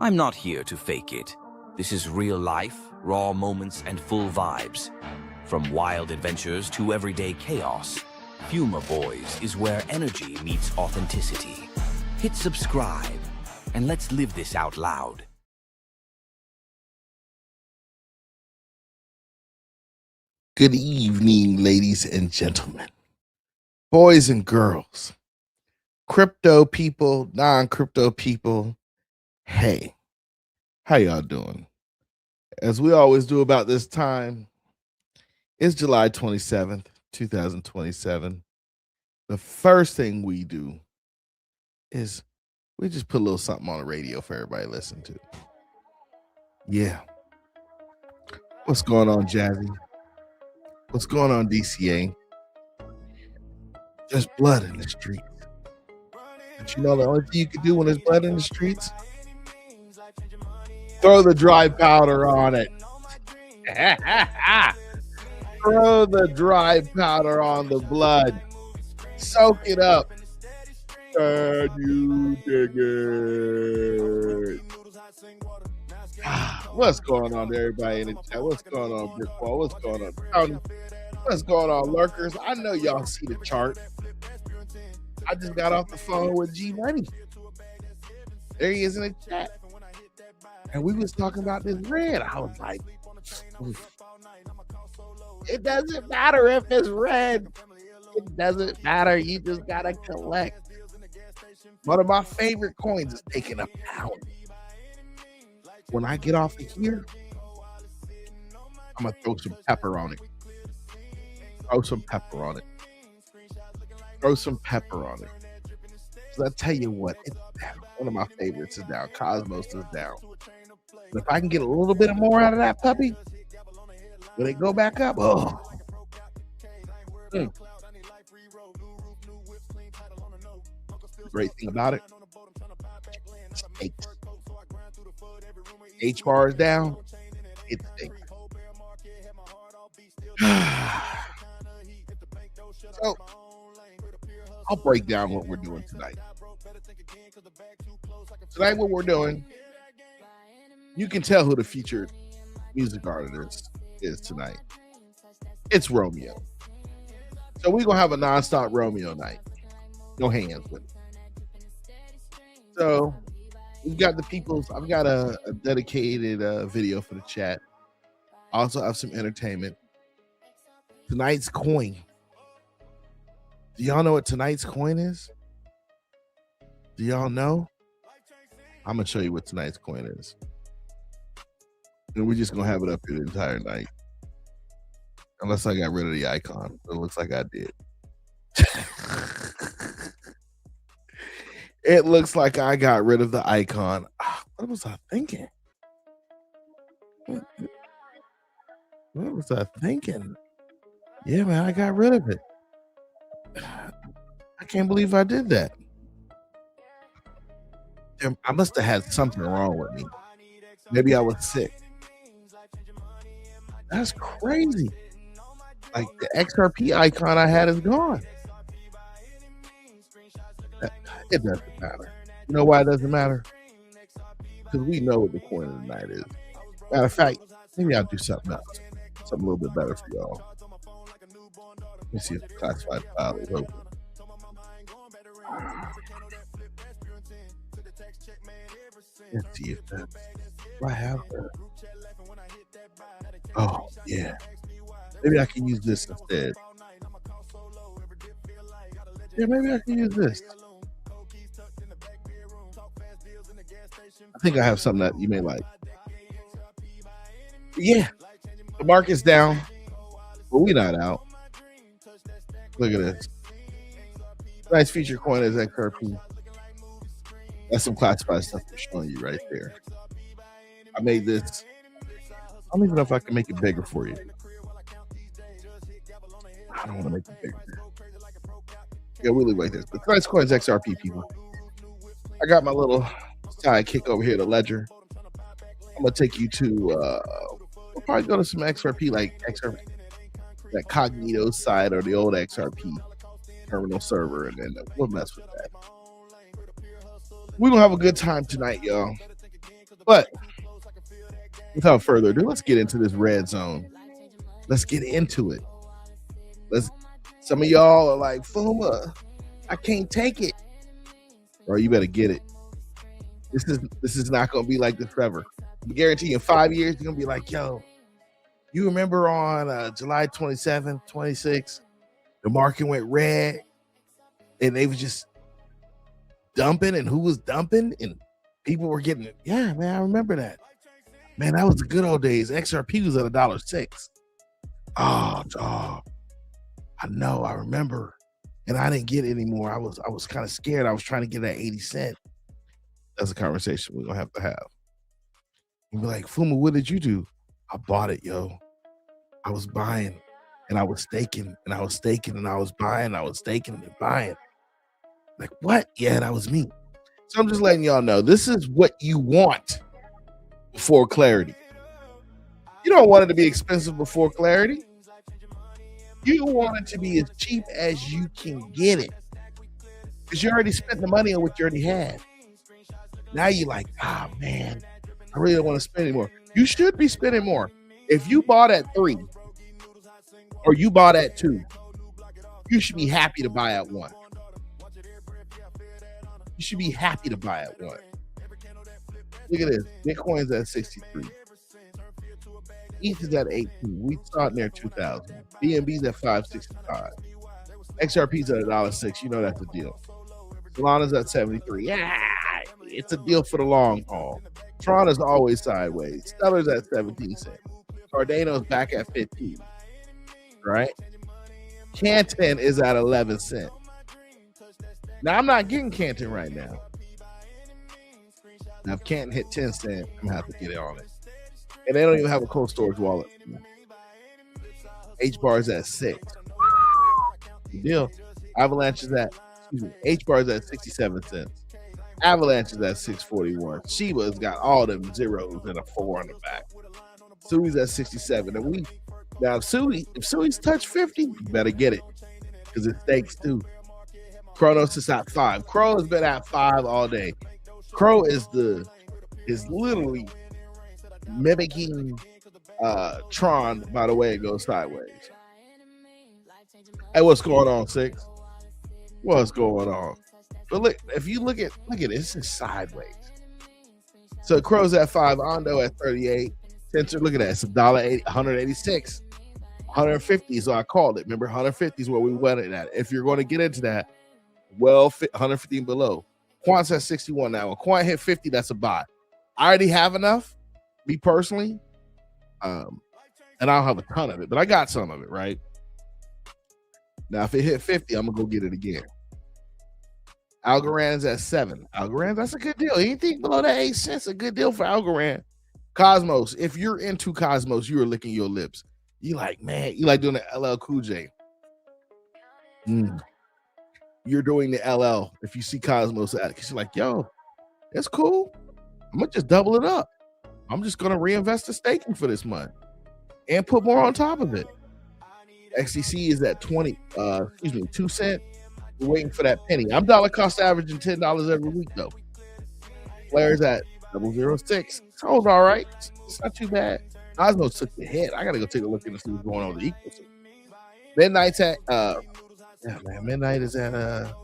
I'm not here to fake it. This is real life, raw moments, and full vibes. From wild adventures to everyday chaos, FUMA Boy'Z is where energy meets authenticity. Hit subscribe, and let's live this out loud. Good evening, ladies and gentlemen, boys and girls, crypto people, non-crypto people. Hey, how y'all doing? As we always do about this time, it's July 27th, 2027. The first thing we do is we just put a little something on the radio for everybody to listen to. Yeah. What's going on, Jazzy? What's going on, DCA? There's blood in the streets. But you know the only thing you can do when there's blood in the streets? Throw the dry powder on it. Throw the dry powder on the blood. Soak it up. Can you dig it? What's going on, everybody in the chat? What's going on, Brickball? What's going on, Tony? What's going on, lurkers? I know y'all see the chart. I just got off the phone with G Money. There he is in the chat. And we was talking about this red. I was like, oof. It doesn't matter if it's red. It doesn't matter. You just gotta collect. One of my favorite coins is taking a pound. When I get off of here, I'm gonna throw some pepper on it. Throw some pepper on it. Throw some pepper on it. So I tell you what, it's down. One of my favorites is down. Cosmos is down. But if I can get a little bit more out of that puppy, will it go back up? Oh. The great thing about it, stakes. H bar is down, it stinks. So I'll break down what we're doing tonight. Tonight, what we're doing, you can tell who the featured music artist is tonight. It's Romeo. So we're gonna have a nonstop Romeo night. No hands with it. So we've got the people's. I've got a dedicated video for the chat. I also have some entertainment. Tonight's coin. Do y'all know what tonight's coin is? Do y'all know? I'm gonna show you what tonight's coin is. And we're just gonna have it up here the entire night. Unless I got rid of the icon. It looks like I did. It looks like I got rid of the icon. What was I thinking? What was I thinking? Yeah, man, I got rid of it. I can't believe I did that. I must have had something wrong with me. Maybe I was sick. That's crazy. Like the XRP icon I had is gone. It doesn't matter. You know why it doesn't matter? Because we know what the coin of the night is. Matter of fact, maybe I'll do something else. Something a little bit better for y'all. Let me see if the classified file is open. Let's see if that's. Do I have that? Oh, yeah. Maybe I can use this instead. Yeah, maybe I can use this. I think I have something that you may like. Yeah, the market's down, but we're not out. Look at this. Nice feature coin is XRP. That's some classified stuff I'm showing you right there. I made this. I don't even know if I can make it bigger for you. I don't want to make it bigger. Yeah, we'll leave like this. The nice coin is XRP, people. I got my little sidekick over here, the ledger. I'm gonna take you to. We'll probably go to some XRP, like XRP, that Cognito side or the old XRP terminal server, and then we'll mess with that. We're gonna have a good time tonight, y'all. But without further ado, let's get into this red zone. Let's get into it. Some of y'all are like, FUMA, I can't take it. Bro, you better get it. This is not gonna be like this forever. I guarantee you in 5 years, you're gonna be like, yo, you remember on July 27th, 26th, the market went red and they was just dumping, and who was dumping, and people were getting it. Yeah, man, I remember that. Man, that was the good old days. XRP was at $1.06. Oh, I know, I remember. And I didn't get it anymore. I was kind of scared. I was trying to get that 80 cents. That's a conversation we're gonna have to have. You'll be like, FUMA, what did you do? I bought it, yo. I was buying and I was staking and I was staking and I was buying, I was staking and buying. Like, what? Yeah, that was me. So I'm just letting y'all know, this is what you want before clarity. You don't want it to be expensive before clarity. You want it to be as cheap as you can get it, because you already spent the money on what you already had. Now you're like, ah, man, I really don't want to spend anymore. You should be spending more. If you bought at 3 or you bought at 2, you should be happy to buy at 1. You should be happy to buy at 1. Look at this. Bitcoin's at 63. ETH is at 18. We saw it near 2,000. BNB's at 565. XRP's at $1.06. You know that's a deal. Solana's at 73. Yeah, it's a deal for the long haul. Tron is always sideways. Stellar's at 17 cents. Cardano's back at 15. Right? Canton is at 11 cents. Now, I'm not getting Canton right now. Now, if Canton hit 10 cents, I'm going to have to get it on it. And they don't even have a cold storage wallet. H-bar is at 6. Good deal. Avalanche is at, H-bar is at 67 cents. Avalanche is at 641. Shiba's got all them zeros and a 4 on the back. Sui's at 67. And now if Sui's touched 50, you better get it, because it stakes too. Kronos is at 5. Crow has been at 5 all day. Crow is literally mimicking Tron by the way it goes sideways. Hey, what's going on, 6? What's going on? But look, if you look at this is sideways. So Crow's at 5, Ondo at 38. Tensor, look at that. It's $1.80, 186, 150. So I called it. Remember, 150 is where we went at. If you're going to get into that, well, 150 and below. Quant's at 61 now. When Quant hit 50, that's a buy. I already have enough, me personally, and I don't have a ton of it, but I got some of it, right? Now, if it hit 50, I'm gonna go get it again. Algorand's at 7. Algorand, that's a good deal. Anything below that 8 cents, a good deal for Algorand. Cosmos, if you're into Cosmos, you are licking your lips. You like, man, you like doing the LL Cool J. You're doing the LL. If you see Cosmos at it, because you're like, yo, that's cool. I'm gonna just double it up. I'm just gonna reinvest the staking for this month and put more on top of it. XDC is at 2 cents. We're waiting for that penny. I'm dollar cost averaging $10 every week though. Flare's at 0.006. Sold all right. It's not too bad. Cosmos took the hit. I gotta go take a look and see what's going on with the ecosystem. Midnight's at Midnight is at a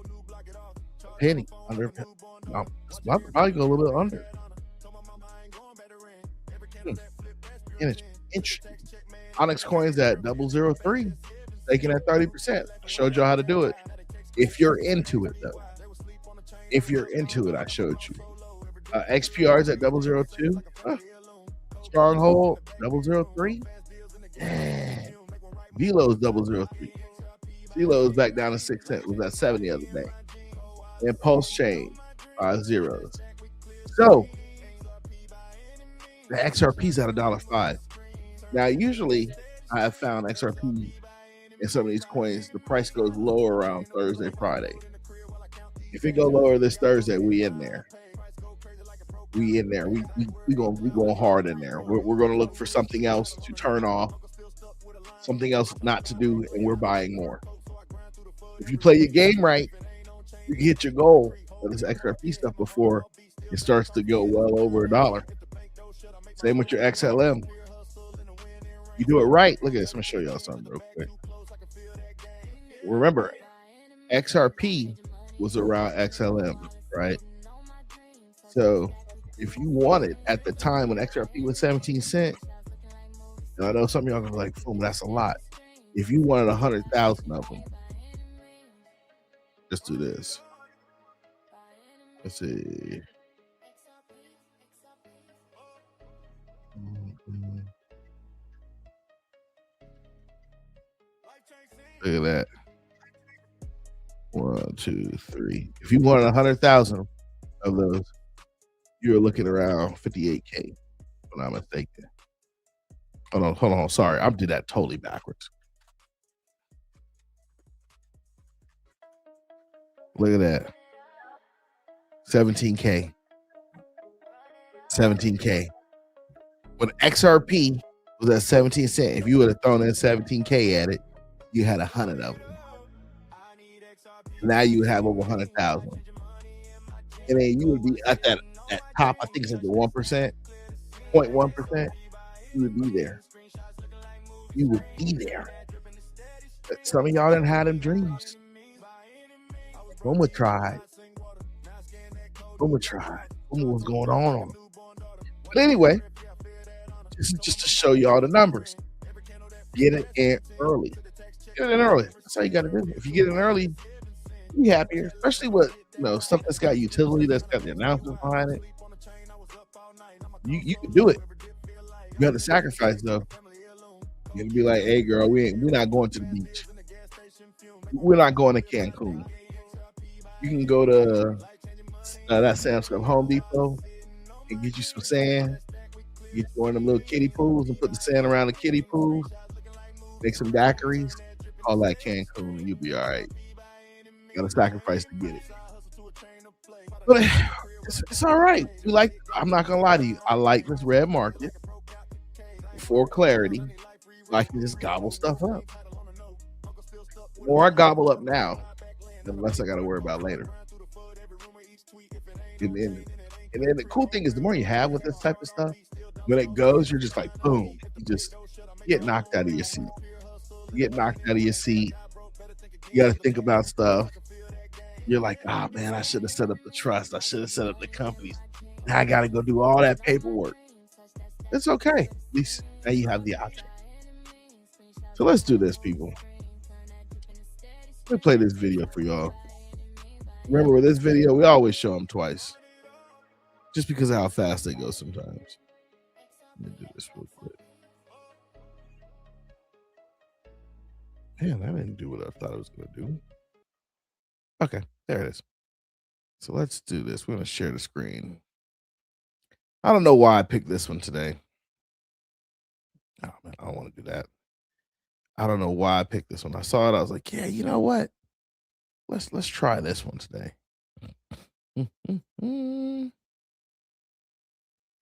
penny under. I'll probably go a little bit under. Interesting. Onyx Coin's at 0.003, taking at 30%. I showed y'all how to do it. If you're into it, though. If you're into it, I showed you. XPR is at 0.002. Stronghold 0.003. Man. Velo's 0.003. Velo's back down to 6 cents. Was at 7 the other day. And Pulse Chain 5 zeros. So the XRP's at $1.05. Now, usually I have found XRP in some of these coins, the price goes lower around Thursday, Friday. If it go lower this Thursday, we in there. We in there. We going hard in there. We're going to look for something else to turn off, something else not to do, and we're buying more. If you play your game right, you can hit your goal of this XRP stuff before it starts to go well over $1. Same with your XLM. You do it right. Look at this. Let me show y'all something real quick. Remember, XRP was around XLM, right? So if you wanted at the time when XRP was 17 cents, and I know some of y'all are gonna be like, "Boom, that's a lot." If you wanted 100,000 of them, let's do this. Let's see. Look at that. 1, 2, 3. If you wanted 100,000 of those, you were looking around 58K, if I'm not mistaken. Hold on. Sorry, I did that totally backwards. Look at that. 17K. 17K. When XRP was at 17 cents, if you would have thrown in 17K at it, you had 100 of them. Now you have over 100,000. And then you would be at that top, I think it's like the 1%, 0.1%. You would be there. You would be there. But some of y'all didn't have them dreams. FUMA tried. FUMA was going on. But anyway, just to show y'all the numbers. Get it in early. Get it in early. That's how you got to do it. If you get in early, be happier, especially with stuff that's got utility, that's got the announcement behind it. You can do it. You have to sacrifice though. You can be like, "Hey, girl, we're not going to the beach. We're not going to Cancun. You can go to that Samsung Home Depot and get you some sand. Get you one of them little kiddie pools and put the sand around the kiddie pool. Make some daiquiris. Call that Cancun, and you'll be all right. You gotta sacrifice to get it. But it's all right. I'm not gonna lie to you. I like this red market for clarity. So I can just gobble stuff up. The more I gobble up now, the less I gotta worry about later. And then the cool thing is, the more you have with this type of stuff, when it goes, you're just like, boom. You just get knocked out of your seat. You got to think about stuff. You're like, man, I should have set up the trust. I should have set up the companies. Now I got to go do all that paperwork. It's okay. At least now you have the option. So let's do this, people. Let me play this video for y'all. Remember, with this video, we always show them twice, just because of how fast they go sometimes. Let me do this real quick. Man, that didn't do what I thought it was going to do. Okay, there it is. So let's do this. We're going to share the screen. I don't know why I picked this one today. Oh, man, I don't want to do that. I don't know why I picked this one. I saw it. I was like, yeah, you know what? Let's try this one today.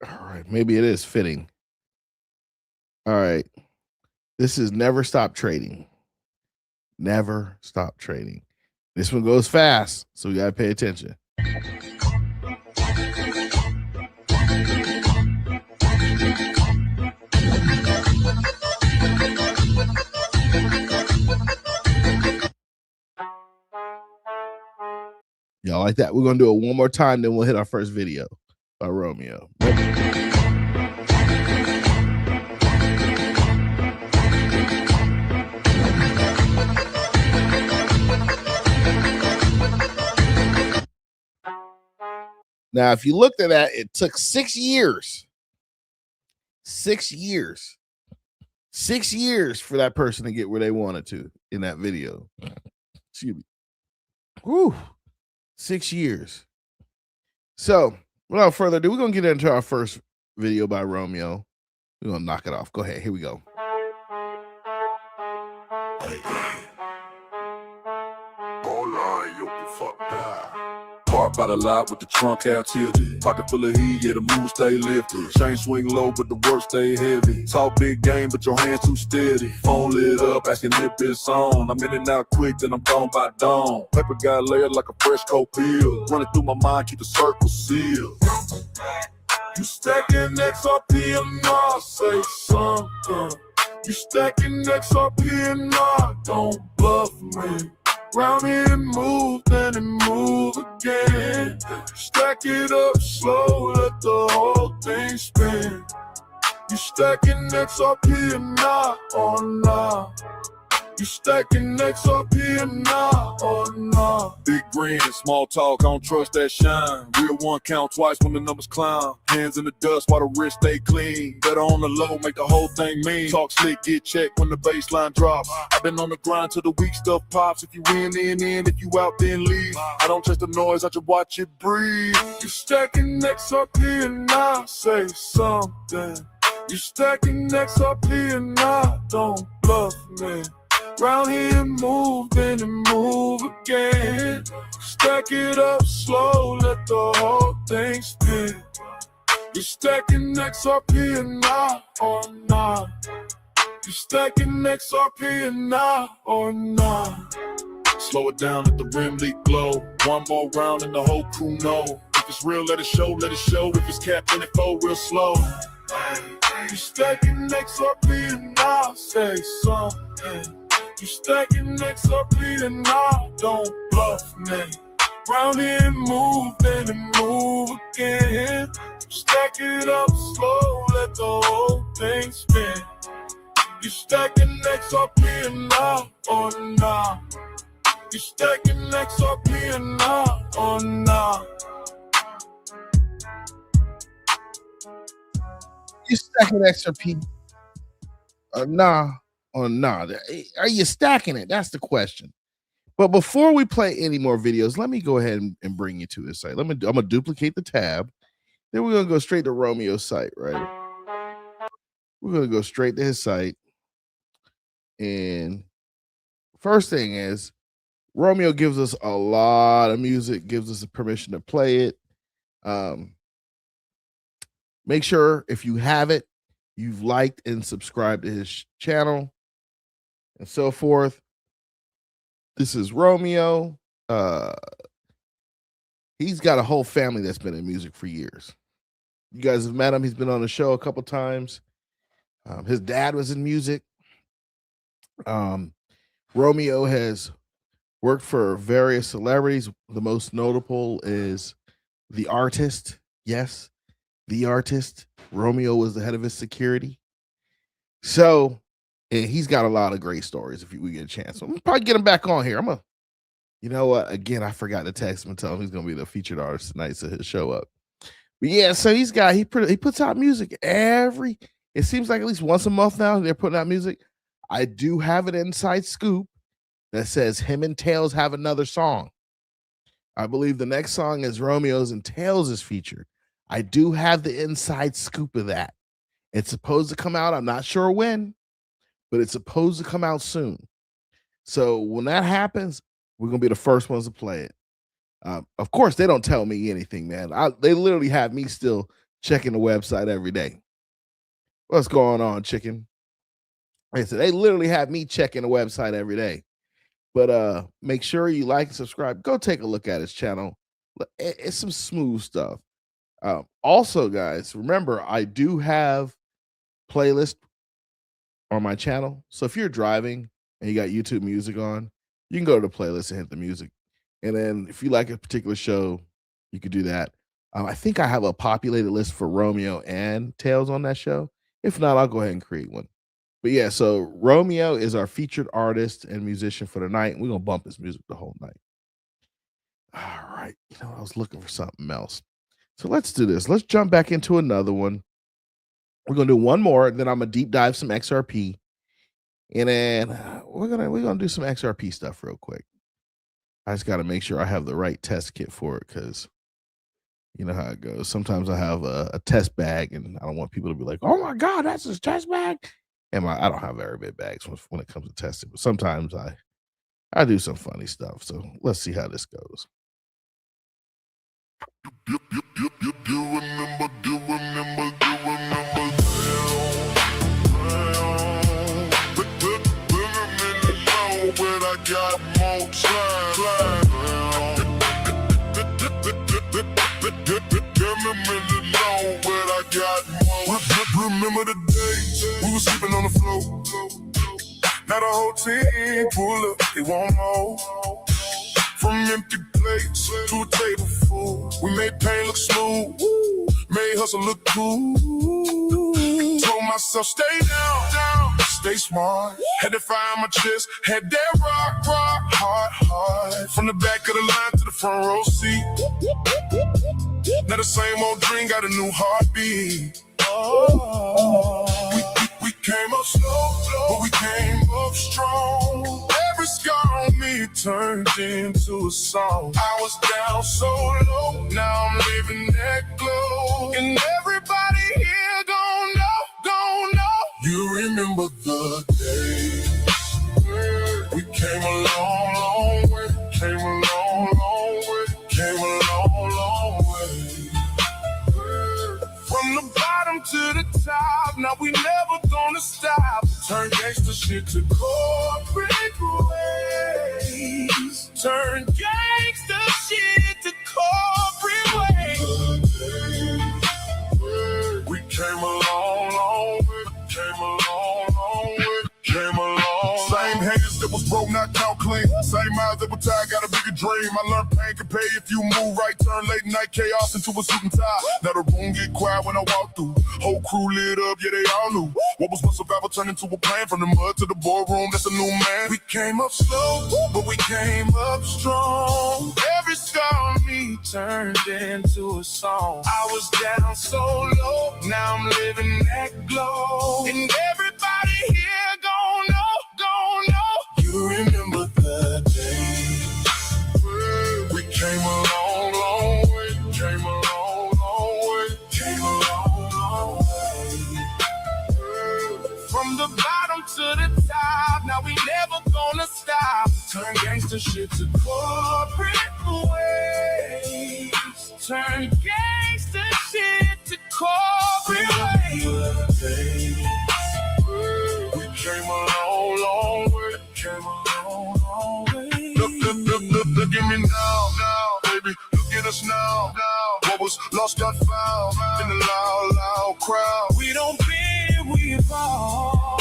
All right, maybe it is fitting. All right. This is Never Stop Trading. Never Stop Trading. This one goes fast, so we got to pay attention. Y'all like that? We're going to do it one more time, then we'll hit our first video by Romeo. Now, if you looked at that, it took 6 years. 6 years. 6 years for that person to get where they wanted to in that video. Excuse me. Whew. 6 years. So, without further ado, we're going to get into our first video by Romeo. We're going to knock it off. Go ahead. Here we go. Parked by the lot with the trunk out tilted. Pocket full of heat, yeah, the mood stay lifted. Chain swing low, but the work stay heavy. Talk big game, but your hands too steady. Phone lit up, asking if it's on. I'm in and out quick, then I'm gone by dawn. Paper got layered like a fresh coat peel. Running through my mind, keep the circle sealed. You stacking XRP and I say something. You stacking XRP and I don't bluff me. Round here and move, then and move again. Stack it up slow, let the whole thing spin. You stacking XRP and not or not. You stacking XRP and not or not. Big grin, small talk, I don't trust that shine. Real one count twice when the numbers climb. Hands in the dust while the wrist stay clean. Better on the low, make the whole thing mean. Talk slick, get checked when the baseline drops. I've been on the grind till the weak stuff pops. If you win, then in. If you out, then leave. I don't chase the noise, I just watch it breathe. You stacking XRP and I say something. You stacking XRP and I don't bluff me. Round here and move, then and move again. Stack it up slow, let the whole thing spin. You stacking XRP and not or not. You stacking XRP and not or not. Slow it down, let the rim leak glow. One more round and the whole crew know. If it's real, let it show, let it show. If it's capped, then it fold real slow. You stacking XRP and I say something. You stacking XRP and I don't bluff me. Round here and move, then and move again. Stack it up slow, let the whole thing spin. You stacking XRP and I or not. You stacking XRP and I or not. You stacking XRP or nah or nah? Are you stacking it? That's the question. But before we play any more videos, let me go ahead and bring you to his site. I'm gonna duplicate the tab. Then we're gonna go straight to Romeo's site, right? We're gonna go straight to his site. And first thing is, Romeo gives us a lot of music, gives us the permission to play it. Make sure if you have it, you've liked and subscribed to his channel and so forth. This is Romeo. He's got a whole family that's been in music for years. You guys have met him. He's been on the show a couple times. His dad was in music. Romeo has worked for various celebrities. The most notable is The Artist. Yes, The Artist. Romeo was the head of his security. So, and he's got a lot of great stories if we get a chance. So I'm probably get him back on here. You know what? Again, I forgot to text him and tell him he's going to be the featured artist tonight, so he'll show up. But yeah, so he puts out music it seems like at least once a month now, they're putting out music. I do have an inside scoop that says him and Tails have another song. I believe the next song is Romeo's and Tails' feature. I do have the inside scoop of that. It's supposed to come out. I'm not sure when, but it's supposed to come out soon. So when that happens, we're going to be the first ones to play it. Of course, they don't tell me anything, man. They literally have me still checking the website every day. What's going on, chicken? Like I said, they literally have me checking the website every day. But make sure you like and subscribe. Go take a look at his channel. It's some smooth stuff. Also, guys, remember, I do have playlists on my channel. So if you're driving and you got YouTube music on, you can go to the playlist and hit the music. And then if you like a particular show, you could do that. I think I have a populated list for Romeo and Tails on that show. If not, I'll go ahead and create one. But yeah, so Romeo is our featured artist and musician for the night. We're going to bump his music the whole night. All right. I was looking for something else. So let's do this. Let's jump back into another one. We're going to do one more. Then I'm going to deep dive some XRP. And then we're gonna do some XRP stuff real quick. I just got to make sure I have the right test kit for it, because you know how it goes. Sometimes I have a test bag, and I don't want people to be like, "Oh my God, that's his test bag." And I don't have very big bags when it comes to testing, but sometimes I do some funny stuff. So let's see how this goes. Do remember. But I got more time. Give me a minute long, but I Remember the days we were sleeping on the floor. Now the whole team pull up, they want more. From empty plates to a table full, we made pain look smooth, made hustle look cool. Told myself stay down, stay smart. Had to find my chest, had that rock, hard. From the back of the line to the front row seat. Now the same old dream got a new heartbeat. We came up slow, but we came up strong. Every scar on me turned into a song. I was down so low, now I'm living that glow. And everybody here gon' know. You remember the days we came a long way, came a long way. From the bottom to the top, now we never gonna stop. Turn gangsta shit to corporate ways. Turn gangsta shit to corporate ways. We came a long way, Same haters that was broke, not out clean. Same eyes that were tired, got a bigger dream. I learned pain can pay if you move right. Turn late night chaos into a suit and tie. Now the room get quiet when I walk through. Whole crew lit up, yeah, they all knew. What was one survival turned into a plan. From the mud to the boardroom, that's a new man. We came up slow, but we came up strong. Every scar on me turned into a song. I was down so low, now I'm living that glow. And everybody here gon' know. You remember the days we came a long way, came a long way. From the bottom to the top, now we never gonna stop. Turn gangsta shit to corporate ways. Turn gangsta shit to corporate ways. We came a long way, came a long way. Look at me now, baby, look at us now. What was lost got found in the loud crowd. We don't bend, we evolve.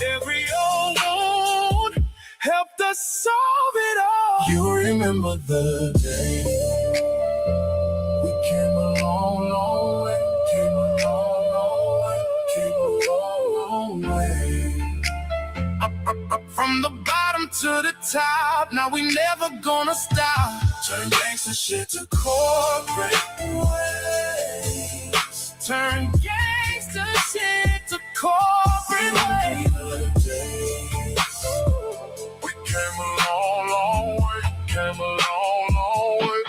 Every old wound helped us solve it all. You remember the day we came a long way, came a long way. From the bottom to the top, now we never gonna stop. Turn gangsta shit to corporate ways. Turn gangsta shit to corporate ways. We came a long way, came a long way.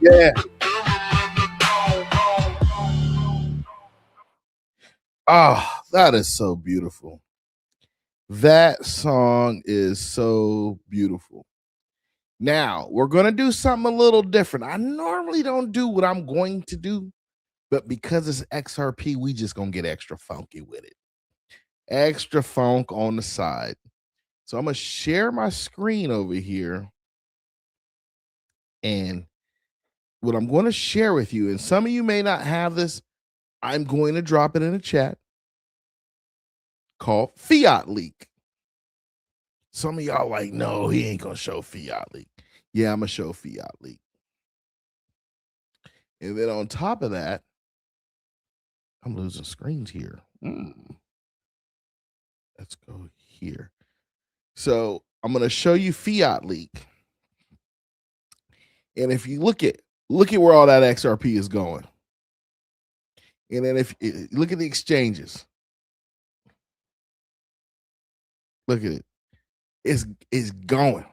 Yeah. Ah, that is so beautiful. That song is so beautiful. Now, we're going to do something a little different. I normally don't do what I'm going to do, but because it's XRP, we just going to get extra funky with it. Extra funk on the side. So I'm going to share my screen over here. And what I'm going to share with you, and some of you may not have this, I'm going to drop it in a chat called Fiat Leak. Some of y'all like, no, he ain't going to show Fiat Leak. Yeah, I'm going to show Fiat Leak. And then on top of that, I'm losing screens here. Let's go here. So I'm going to show you Fiat Leak. And if you look at where all that XRP is going. And then if you look at the exchanges, look at it. It's going.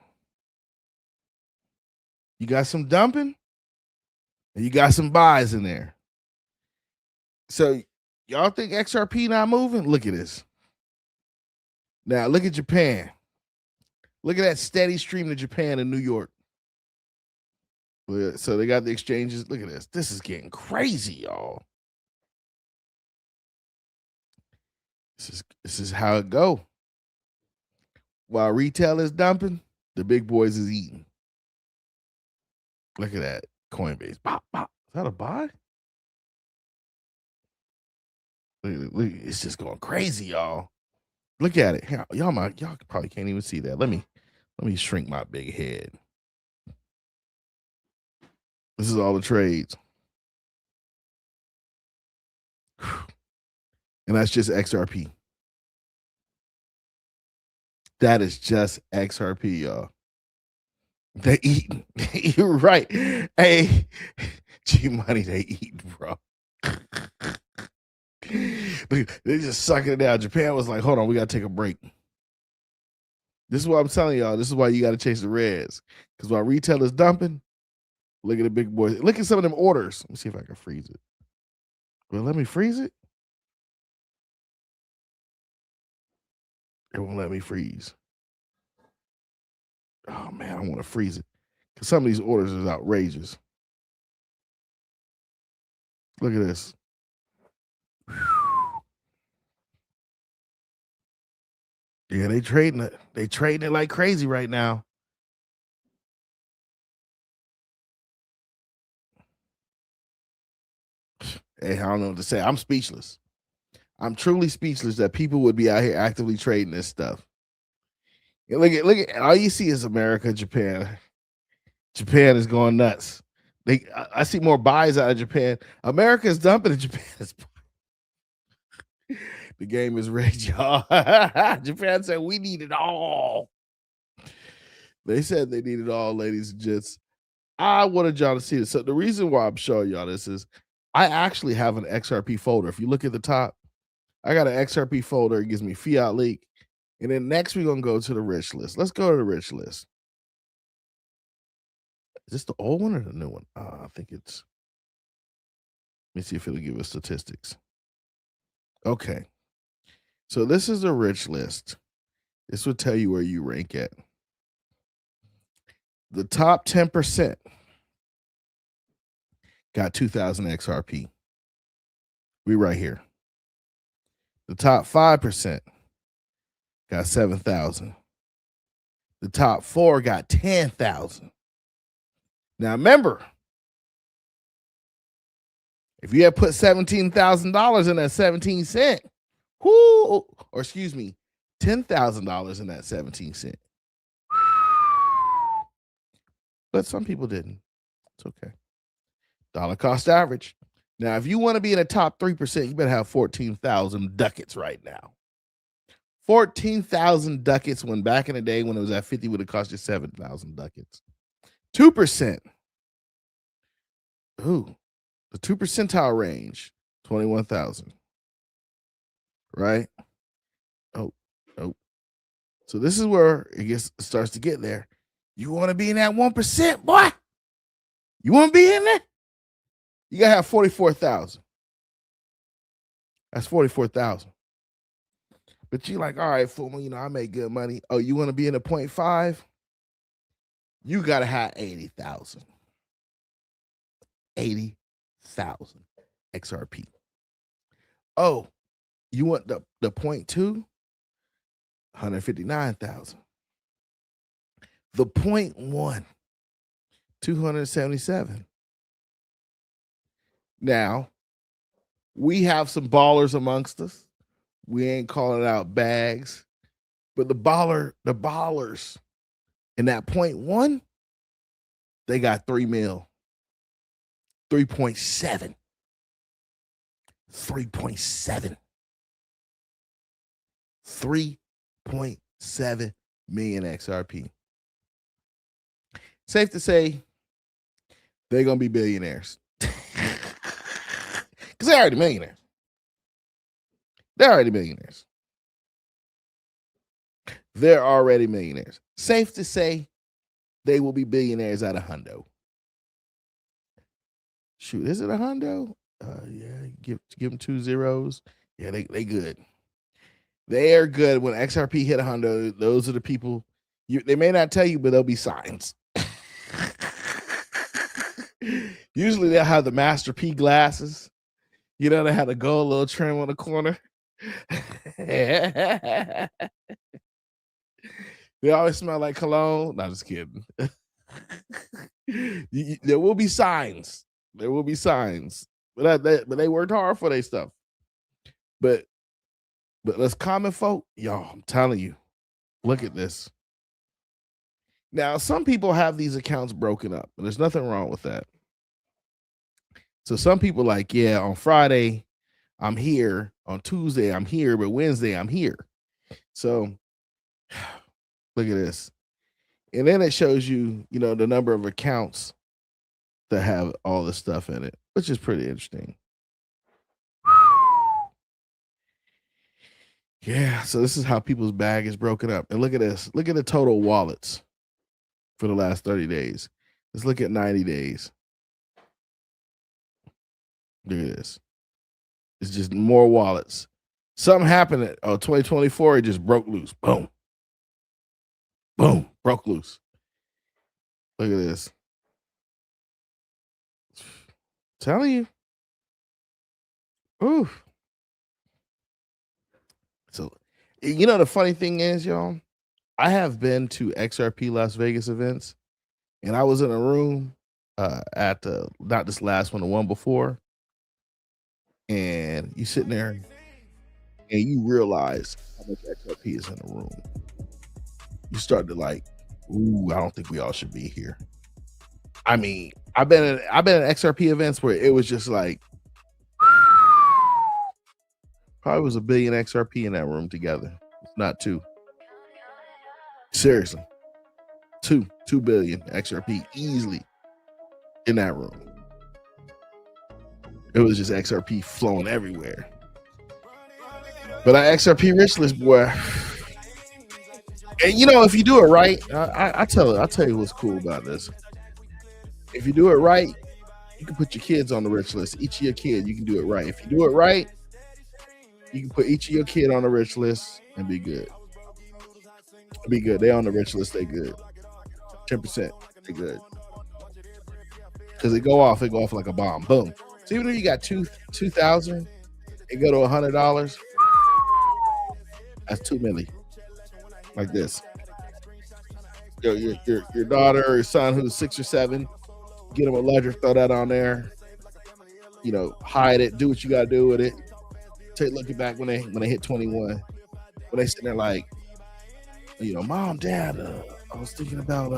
You got some dumping and you got some buys in there. So y'all think XRP not moving? Look at this. Now look at Japan. Look at that steady stream to Japan and New York. So they got the exchanges. Look at this. This is getting crazy, y'all. This is how it go. While retail is dumping, the big boys is eating. Look at that Coinbase. Bop, bop. Is that a buy? Look, it's just going crazy, y'all. Look at it. Y'all probably can't even see that. Let me shrink my big head. This is all the trades. And that's just XRP. That is just XRP, y'all. They eating. You're right. Hey, G Money, they eating, bro. They just sucking it down. Japan was like, hold on, we got to take a break. This is what I'm telling y'all. This is why you got to chase the reds. Because while retail is dumping, look at the big boys. Look at some of them orders. Let me see if I can freeze it. Well, let me freeze it. It won't let me freeze. Oh, man, I want to freeze it. Because some of these orders is outrageous. Look at this. Yeah, they trading it. They trading it like crazy right now. Hey, I don't know what to say. I'm speechless. I'm truly speechless that people would be out here actively trading this stuff. Look at all you see is America, Japan. Japan is going nuts. I see more buys out of Japan. America is dumping and Japan is buying. The game is rigged, y'all. Japan said we need it all. They said they need it all, ladies and gents. I wanted y'all to see this. So the reason why I'm showing y'all this is I actually have an XRP folder. If you look at the top, I got an XRP folder. It gives me fiat leak. And then next we're going to go to the rich list. Let's go to the rich list. Is this the old one or the new one? I think it's, let me see if it'll give us statistics. Okay. So this is a rich list. This will tell you where you rank at. The top 10% got 2,000 XRP. We right here. The top 5% got 7,000. The top 4 got 10,000. Now remember, if you had put $17,000 in that 17 cent, or excuse me, $10,000 in that 17 cent. But some people didn't. It's okay. Dollar cost average. Now, if you want to be in the top 3%, you better have 14,000 ducats right now. 14,000 ducats when back in the day when it was at 50 would have cost you 7,000 ducats. 2%. Ooh, the 2 percentile range, 21,000. Right? Oh. So this is where it starts to get there. You want to be in that 1%, boy? You want to be in there? You got to have 44,000. That's 44,000. But you're like, all right, FUMA, I make good money. Oh, you want to be in a 0.5? You got to have 80,000. 80,000 XRP. Oh, you want the 0.2? 159,000. The 0.1, 277. Now, we have some ballers amongst us. We ain't calling out bags, but the ballers in that 0.1, they got 3 mil. 3.7. 3.7. 3.7 million XRP. Safe to say, they're going to be billionaires. Because they're already millionaires. They're already millionaires. They're already millionaires. Safe to say, they will be billionaires at a hundo. Shoot, is it a hundo? Yeah, give them 2 zeros. Yeah, they good. They are good. When XRP hit a hundo, those are the people. They may not tell you, but there'll be signs. Usually they'll have the Master P glasses. They had a gold little trim on the corner. They always smell like cologne. No, just kidding. There will be signs. There will be signs. But they worked hard for their stuff. But let's common folk, y'all, I'm telling you, look at this. Now, some people have these accounts broken up, and there's nothing wrong with that. So some people like, yeah, on Friday, I'm here. On Tuesday, I'm here. But Wednesday, I'm here. So look at this. And then it shows you, the number of accounts that have all this stuff in it, which is pretty interesting. Yeah, so this is how people's bag is broken up. And look at this. Look at the total wallets for the last 30 days. Let's look at 90 days. Look at this. It's just more wallets. Something happened at 2024, it just broke loose. Boom. Boom. Broke loose. Look at this. Telling you. Ooh. So, the funny thing is, y'all, I have been to XRP Las Vegas events, and I was in a room at not this last one, the one before, and you sitting there and you realize how much XRP is in the room. You start to like, ooh, I don't think we all should be here. I mean, I've been at XRP events where it was just like, probably was 1 billion XRP in that room together. If not 2. Seriously. 2 billion XRP easily in that room. It was just XRP flowing everywhere. But our XRP rich list, boy. And if you do it right, I'll tell you what's cool about this. If you do it right, you can put your kids on the rich list. Each of your kid, you can do it right. If you do it right, you can put each of your kid on the rich list and be good. Be good. They on the rich list, they good. 10%, they good. Because it go off like a bomb. Boom. So even if you got 2,000 and go to $100, that's $2 million. Like this. Your daughter or your son who's 6 or 7, get them a ledger, throw that on there. Hide it, do what you gotta do with it. Looking back when they hit 21, when they sitting there like, Mom, Dad, I was thinking about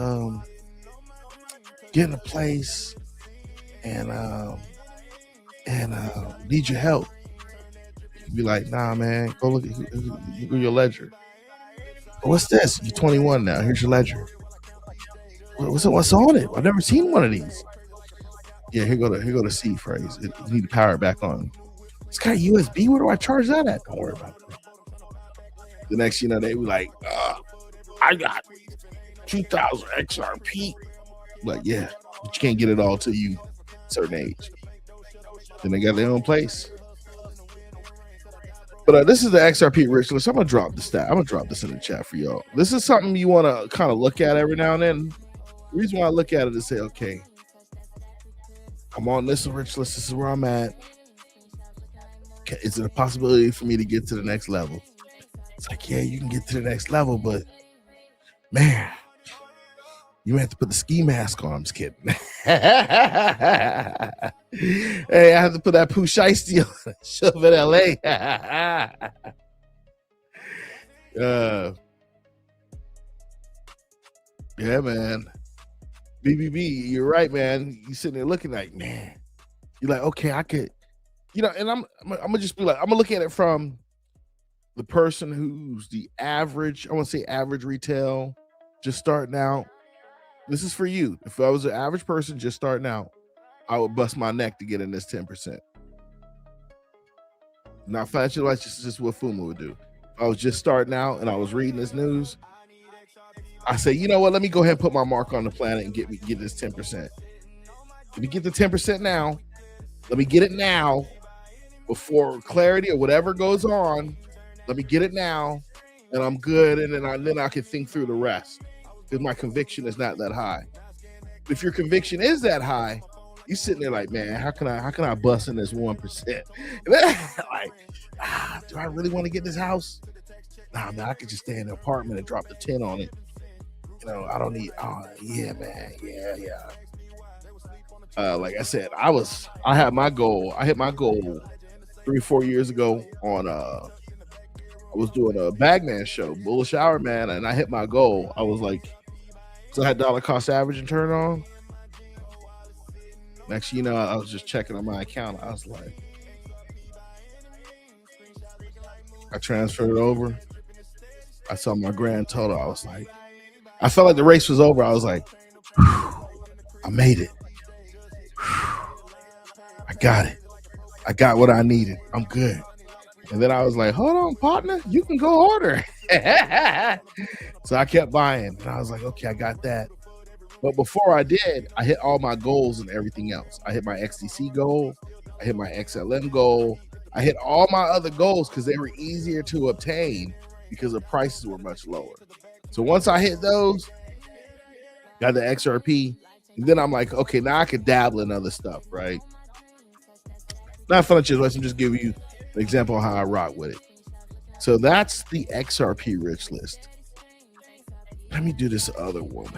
getting a place and need your help. You'd be like, nah, man, go look at your ledger. What's this? You're 21 now. Here's your ledger. What's on it? I've never seen one of these. Yeah, here go the C phrase. You need to power it back on. It's got USB. Where do I charge that at? Don't worry about it. The next, they be like, I got 2,000 XRP. Like, yeah, but you can't get it all till you a certain age. Then they got their own place. But this is the XRP rich list. I'm gonna drop the stat. I'm gonna drop this in the chat for y'all. This is something you want to kind of look at every now and then. The reason why I look at it is say, okay, I'm on this rich list. This is where I'm at. Is it a possibility for me to get to the next level? It's like, yeah, you can get to the next level, but man, you have to put the ski mask on. I'm just kidding. Hey, I have to put that Pooh Shiesty on. Shove it LA. Yeah, man. BBB, you're right, man. You sitting there looking like, man. You're like, okay, I could, and I'm gonna just be like, I'm gonna look at it from the person who's the average. I want to say average retail, just starting out. This is for you. If I was an average person just starting out, I would bust my neck to get in this 10%. Now, financial advice, this is just what FUMA would do. If I was just starting out and I was reading this news, I say, you know what? Let me go ahead and put my mark on the planet and get this 10%. Let me get the 10% now. Let me get it now before clarity or whatever goes on. Let me get it now, and I'm good. And then I can think through the rest because my conviction is not that high. If your conviction is that high, You sitting there like, man, how can I bust in this 1%? And then, like, do I really want to get this house? Nah, man, I could just stay in the apartment and drop the 10 on it. You know, I don't need. Oh, yeah, man, yeah. Like I said, I had my goal. I hit my goal 3-4 years ago on I was doing a Bagman show, Bullish Hour, man, and I hit my goal. I was like, so I had dollar cost averaging turned on. Next, you know, I was just checking on my account. I was like, I transferred it over. I saw my grand total. I was like, I felt like the race was over. I was like, I made it. I got it. I got what I needed. I'm good. And then I was like, hold on, partner, you can go harder. So I kept buying. And I was like, okay, I got that. But before I did, I hit all my goals and everything else. I hit my XDC goal. I hit my XLM goal. I hit all my other goals because they were easier to obtain because the prices were much lower. So once I hit those, got the XRP, and then I'm like, okay, now I could dabble in other stuff, right? Not financial advice, I'm just giving you an example of how I rock with it. So that's the XRP rich list. Let me do this other one.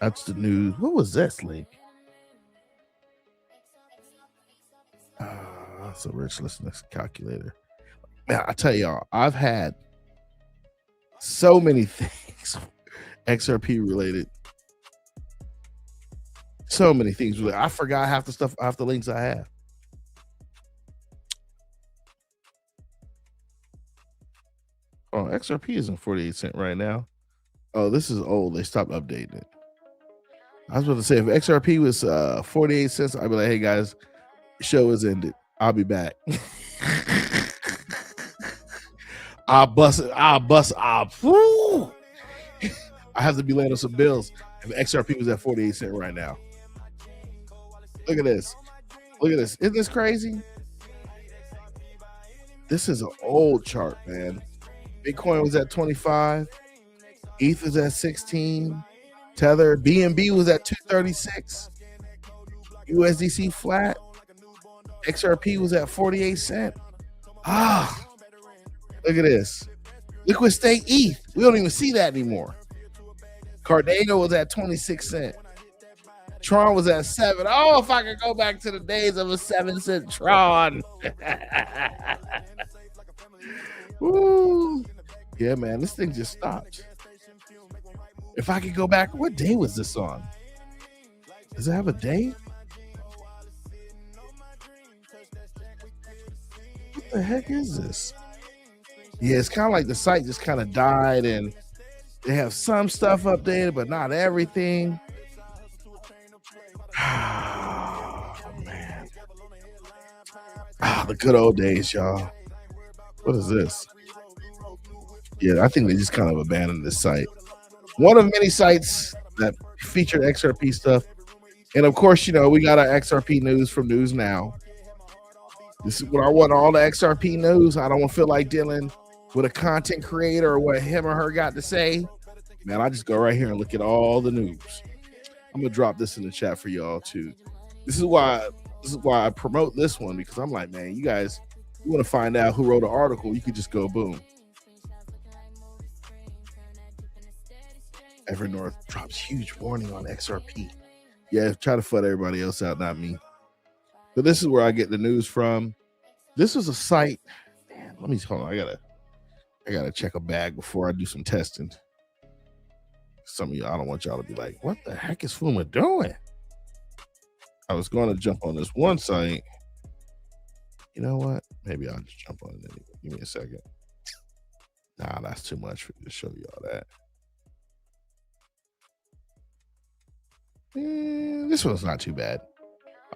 That's the news. What was this link? That's a rich list next calculator. Man, I tell y'all, I've had so many things XRP related. So many things. I forgot half the stuff, half the links I have. Oh, XRP isn't 48 cents right now. Oh, this is old. They stopped updating it. I was about to say, if XRP was 48 cents, I'd be like, hey guys, the show is ended. I'll be back. I'll bust it. I have to be laying on some bills if XRP was at 48 cents right now. Look at this. Look at this. Isn't this crazy? This is an old chart, man. Bitcoin was at 25. ETH was at 16. Tether, BNB was at 236. USDC flat. XRP was at 48 cents. Look at this. Liquid state ETH. We don't even see that anymore. Cardano was at 26 cents. Tron was at 7. Oh, if I could go back to the days of a 7-cent Tron. Woo. Yeah, man, this thing just stopped. If I could go back, what day was this on? Does it have a date? What the heck is this? Yeah, it's kind of like the site just kind of died and they have some stuff updated, but not everything. Oh, man. The good old days, y'all. What is this? Yeah, I think they just kind of abandoned this site. One of many sites that featured XRP stuff. And of course, you know, we got our XRP news from News Now. This is what I want, all the XRP news. I don't feel like dealing with a content creator or what him or her got to say. Man, I just go right here and look at all the news. I'm gonna drop this in the chat for y'all too. This is why I promote this one, because I'm like, man, you guys, you want to find out who wrote an article, you could just go boom. Evernorth drops huge warning on XRP. Yeah, try to flood everybody else out, not me. But this is where I get the news from. This is a site. Man, let me hold on. I gotta check a bag before I do some testing. Some of y'all, I don't want y'all to be like, what the heck is FUMA doing? I was going to jump on this one site. You know what? Maybe I'll just jump on it anyway. Give me a second. Nah, that's too much for me to show y'all that. This one's not too bad.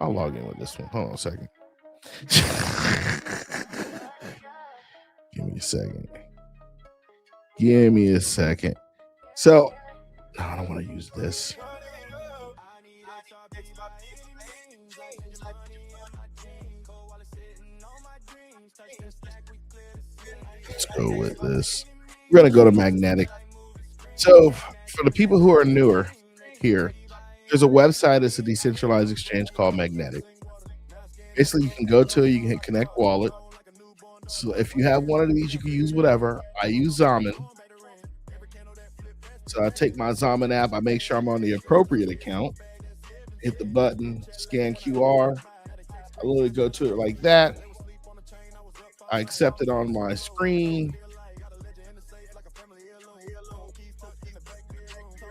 I'll log in with this one. Hold on a second. Give me a second. Give me a second. So, no, I don't want to use this. Let's go with this. We're going to go to magnetic. So, for the people who are newer here, There's a website. It's a decentralized exchange called Magnetic. Basically, you can go to it. You can hit Connect Wallet. So if you have one of these, you can use whatever. I use Zaman. So I take my Zaman app. I make sure I'm on the appropriate account. Hit the button, scan QR. I literally go to it like that. I accept it on my screen.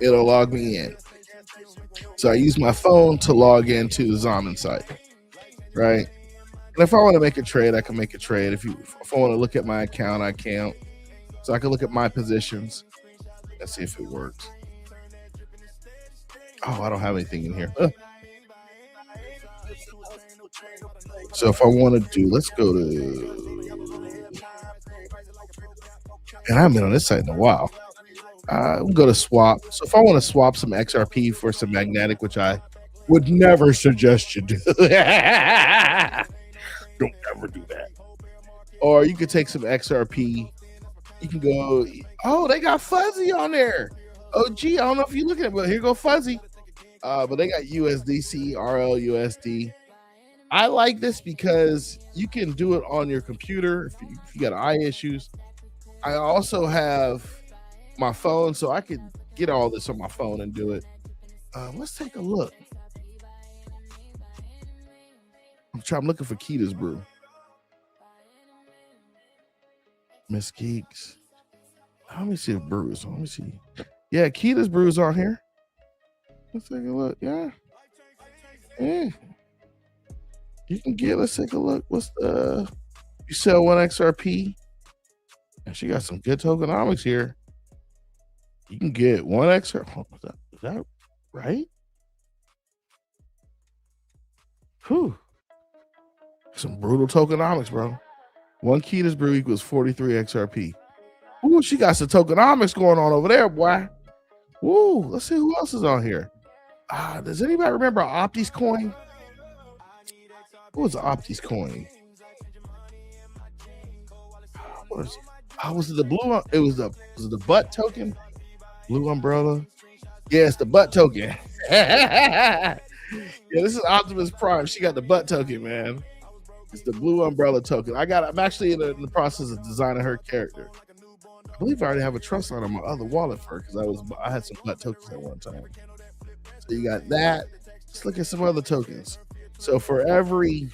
It'll log me in. So I use my phone to log into the Zaman site, right? And if I want to make a trade, I can make a trade. If I want to look at my account, I can. So I can look at my positions. Let's see if it works. Oh, I don't have anything in here. So if I want to do, let's go to, and I haven't been on this site in a while. We'll go to swap. So if I want to swap some XRP for some magnetic, which I would never suggest you do. Don't ever do that. Or you could take some XRP. You can go, oh, they got Fuzzy on there. Oh, gee, I don't know if you're looking at it, but here go Fuzzy. But they got USDC, RLUSD. I like this because you can do it on your computer if you got eye issues. I also have my phone, so I could get all this on my phone and do it. Let's take a look. I'm looking for Kita's Brew. Miss Geeks. Let me see if Brew is on. Let me see. Yeah, Kita's Brew is on here. Let's take a look. Yeah. You can get, let's take a look. What's the, you sell one XRP. And she got some good tokenomics here. You can get one XRP. Is that right? Whew. Some brutal tokenomics, bro. One Kita's Brew equals 43 XRP. Ooh, she got some tokenomics going on over there, boy. Ooh, let's see who else is on here. Does anybody remember Opti's coin? What was Opti's coin? Was it the blue? Was it the butt token? Blue umbrella. Yeah, it's the butt token. Yeah, this is Optimus Prime. She got the butt token, man. It's the blue umbrella token. I'm actually in the process of designing her character. I believe I already have a trust on my other wallet for her because I had some butt tokens at one time. So you got that. Let's look at some other tokens. So for every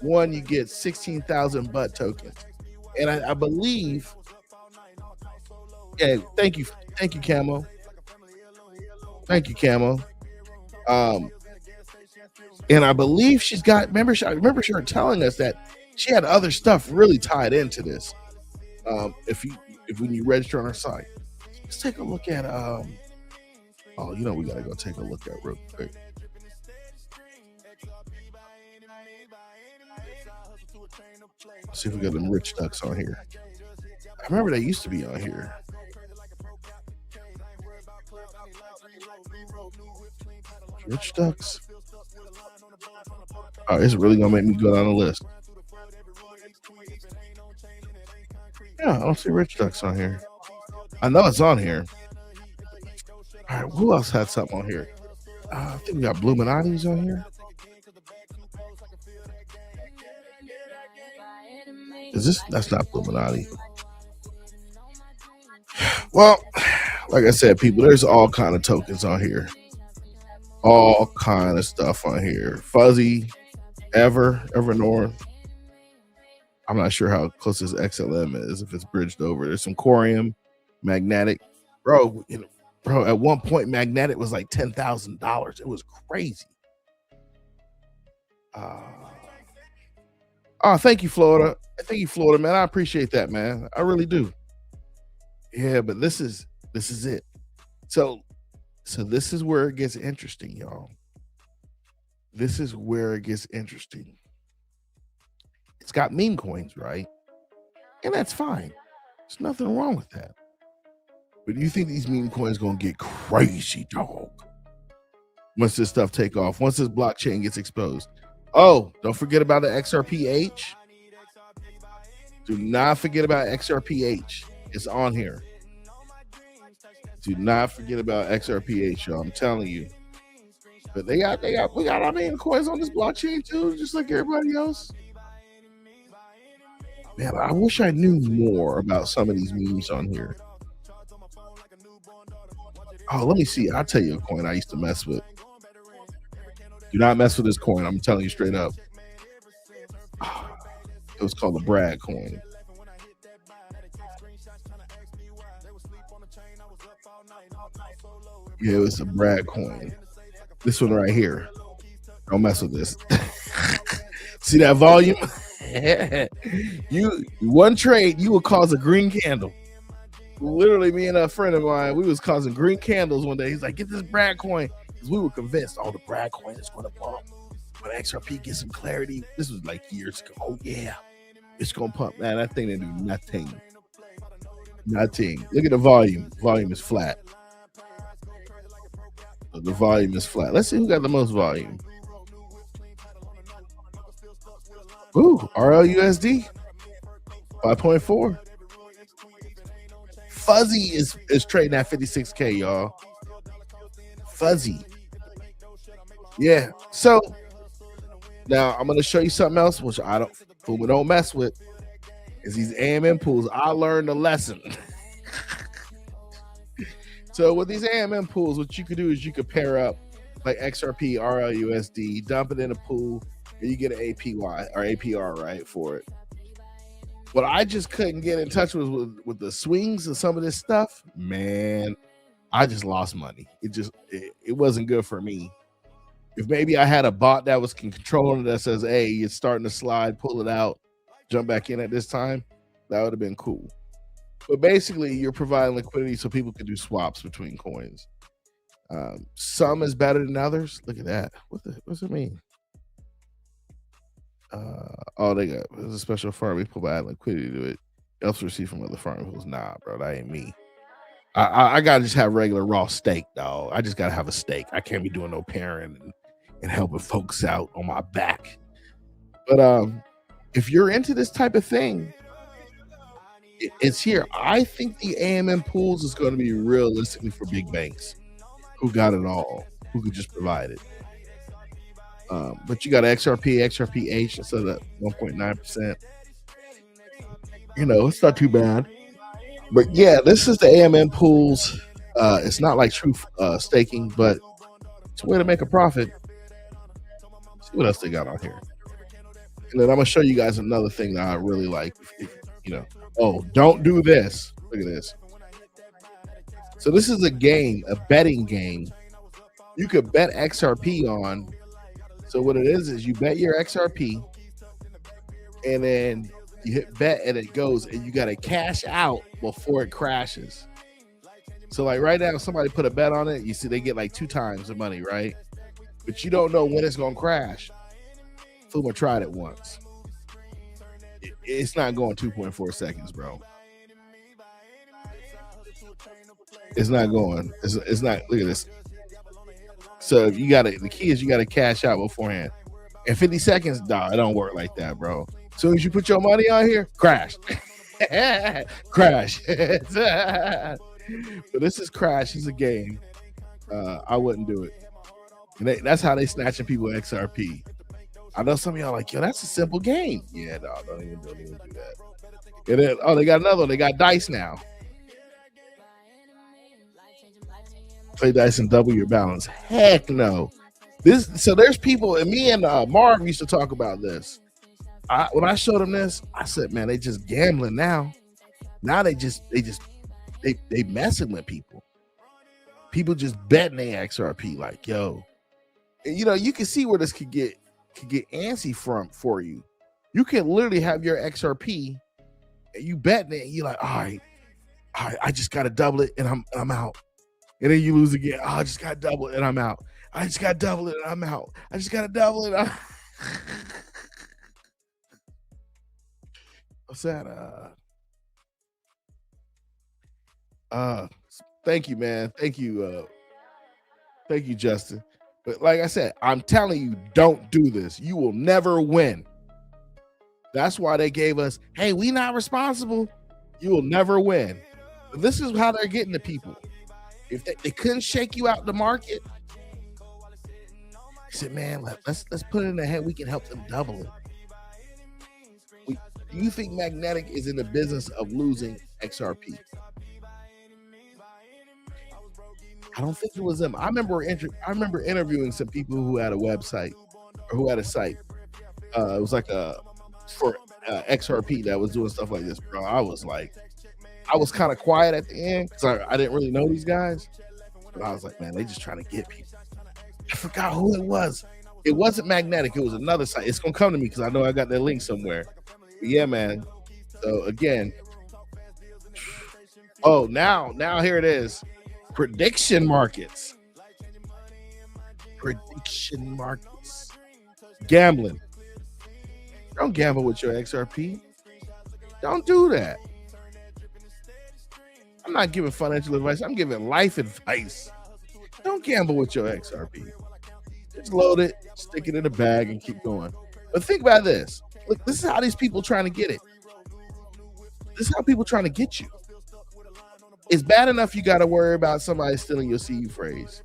one, you get 16,000 butt tokens. And I believe, yeah, thank you, Camo. Thank you, Camo. And I believe she's got, I remember her telling us that she had other stuff really tied into this. When you register on her site. Let's take a look at, we gotta go take a look at real quick. Let's see if we got them rich ducks on here. I remember they used to be on here. Rich ducks. Oh, it's really gonna make me go down the list. Yeah, I don't see rich ducks on here. I know it's on here. All right, who else had something on here? I think we got Bluminati's on here. That's not Bluminati. Well, like I said, people, there's all kind of tokens on here. All kind of stuff on here. Fuzzy, Evernorth. I'm not sure how close this XLM is, if it's bridged over. There's some Corium, Magnetic. Bro, at one point, Magnetic was like $10,000. It was crazy. Thank you, Florida. Thank you, Florida, man. I appreciate that, man. I really do. Yeah, but this is it. So this is where it gets interesting, y'all. This is where it gets interesting. It's got meme coins, right? And that's fine. There's nothing wrong with that. But do you think these meme coins gonna get crazy, dog? Once this stuff take off, once this blockchain gets exposed. Oh, don't forget about the XRPH. Do not forget about XRPH. It's on here. Do not forget about XRPH, y'all. I'm telling you. But we got our main coins on this blockchain too, just like everybody else. Man, I wish I knew more about some of these memes on here. Oh, let me see. I'll tell you a coin I used to mess with. Do not mess with this coin. I'm telling you straight up. It was called the Brad coin. Yeah, it was a Brad coin. This one right here. Don't mess with this. See that volume? One trade, you will cause a green candle. Literally, me and a friend of mine, we was causing green candles one day. He's like, get this Brad coin. Because we were convinced, the Brad coin is going to pump. When XRP gets some clarity, this was like years ago. Oh, yeah. It's going to pump. Man, that thing didn't do nothing. Nothing. Look at the volume. Volume is flat. The volume is flat. Let's see who got the most volume. Ooh, RLUSD 5.4. Fuzzy is trading at 56K, y'all. Fuzzy. Yeah. So now I'm gonna show you something else, which FUMA don't mess with, is these AMM pools. I learned a lesson. So with these AMM pools, what you could do is you could pair up like XRP, RLUSD, dump it in a pool, and you get an APY or APR, right, for it. What I just couldn't get in touch with the swings and some of this stuff, man, I just lost money. It wasn't good for me. If maybe I had a bot that was controlling it that says, hey, it's starting to slide, pull it out, jump back in at this time, that would have been cool. But basically, you're providing liquidity so people can do swaps between coins. Some is better than others. Look at that. What's it mean? They got there's a special farm. We provide liquidity to it. Else receive from other farm pools. Nah, bro, that ain't me. I gotta just have regular raw steak, dog. I just gotta have a steak. I can't be doing no pairing and helping folks out on my back. But if you're into this type of thing, it's here. I think the AMM pools is going to be realistically for big banks who got it all, who could just provide it. But you got XRP, XRPH instead of 1.9%. It's not too bad. But yeah, this is the AMM pools. It's not like true staking, but it's a way to make a profit. Let's see what else they got on here. And then I'm gonna show you guys another thing that I really like. Don't do this. Look at this. So this is a game, a betting game. You could bet XRP on. So what it is you bet your XRP, and then you hit bet and it goes, and you got to cash out before it crashes. So like right now, somebody put a bet on it. You see they get like 2 times the money, right? But you don't know when it's going to crash. FUMA tried it once. It's not going 2.4 seconds, bro. It's not going. It's not. Look at this. So you got to. The key is you got to cash out beforehand. In 50 seconds, nah, it don't work like that, bro. As soon as you put your money on here, crash, crash. But this is crash. It's a game. I wouldn't do it. And that's how they snatching people XRP. I know some of y'all like, yo, that's a simple game. Yeah, no, don't even do that. And then, they got another one. They got dice now. Play dice and double your balance. Heck no. So there's people, and me and Marv used to talk about this. When I showed them this, I said, man, they just gambling now. Now they messing with people. People just betting their XRP like, yo. And, you can see where this could get antsy for you. You can literally have your XRP and you betting it, and you're like, all right, I just gotta double it and I'm out. And then you lose again. I just gotta double it and I'm out. I just gotta double it and I'm out. I just gotta double it. What's that? Thank you, man. Thank you, Justin. But like I said, I'm telling you, don't do this. You will never win. That's why they gave us, hey, we not responsible. You will never win. This is how they're getting to people. If they couldn't shake you out the market, He said, man, let's put it in the head. We can help them double it. Do you think Magnetic is in the business of losing XRP? I don't think it was them. I remember interviewing some people who had a website or who had a site. It was like for XRP that was doing stuff like this, bro. I was kind of quiet at the end because I didn't really know these guys. But I was like, man, they just trying to get people. I forgot who it was. It wasn't Magnetic. It was another site. It's going to come to me because I know I got that link somewhere. But yeah, man. So again. Oh, now here it is. Prediction markets. Prediction markets. Gambling. Don't gamble with your XRP. Don't do that. I'm not giving financial advice. I'm giving life advice. Don't gamble with your XRP. Just load it, stick it in a bag, and keep going. But think about this. Look, this is how these people trying to get it. This is how people trying to get you. It's bad enough you got to worry about somebody stealing your seed phrase.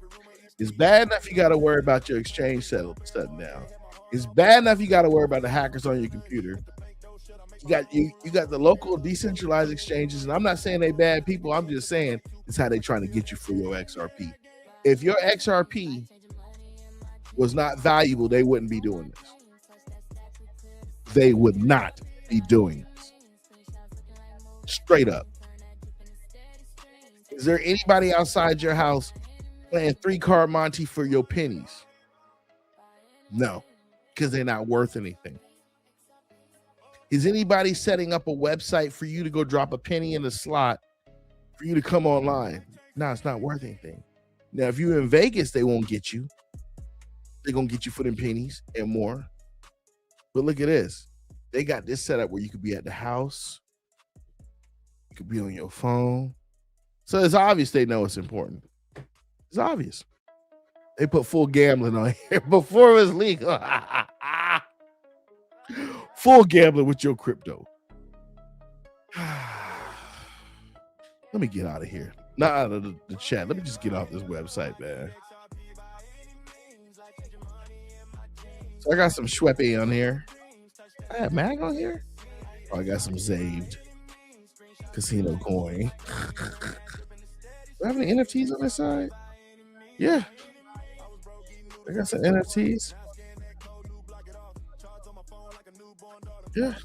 It's bad enough you got to worry about your exchange shutting down. It's bad enough you got to worry about the hackers on your computer. You got the local decentralized exchanges, and I'm not saying they bad people. I'm just saying it's how they trying to get you for your XRP. If your XRP was not valuable, they wouldn't be doing this. They would not be doing this. Straight up. Is there anybody outside your house playing 3-card Monte for your pennies? No, because they're not worth anything. Is anybody setting up a website for you to go drop a penny in the slot for you to come online? No, it's not worth anything. Now, if you're in Vegas, they won't get you. They're going to get you for them pennies and more. But look at this. They got this set up where you could be at the house. You could be on your phone. So it's obvious they know it's important. It's obvious. They put full gambling on here before it was legal. Full gambling with your crypto. Let me get out of here. Not out of the chat. Let me just get off this website, man. So I got some Schweppe on here. I have Mag on here. Oh, I got some Zaved Casino Coin. Do I have any NFTs on this side? Yeah. I got some NFTs. Yeah.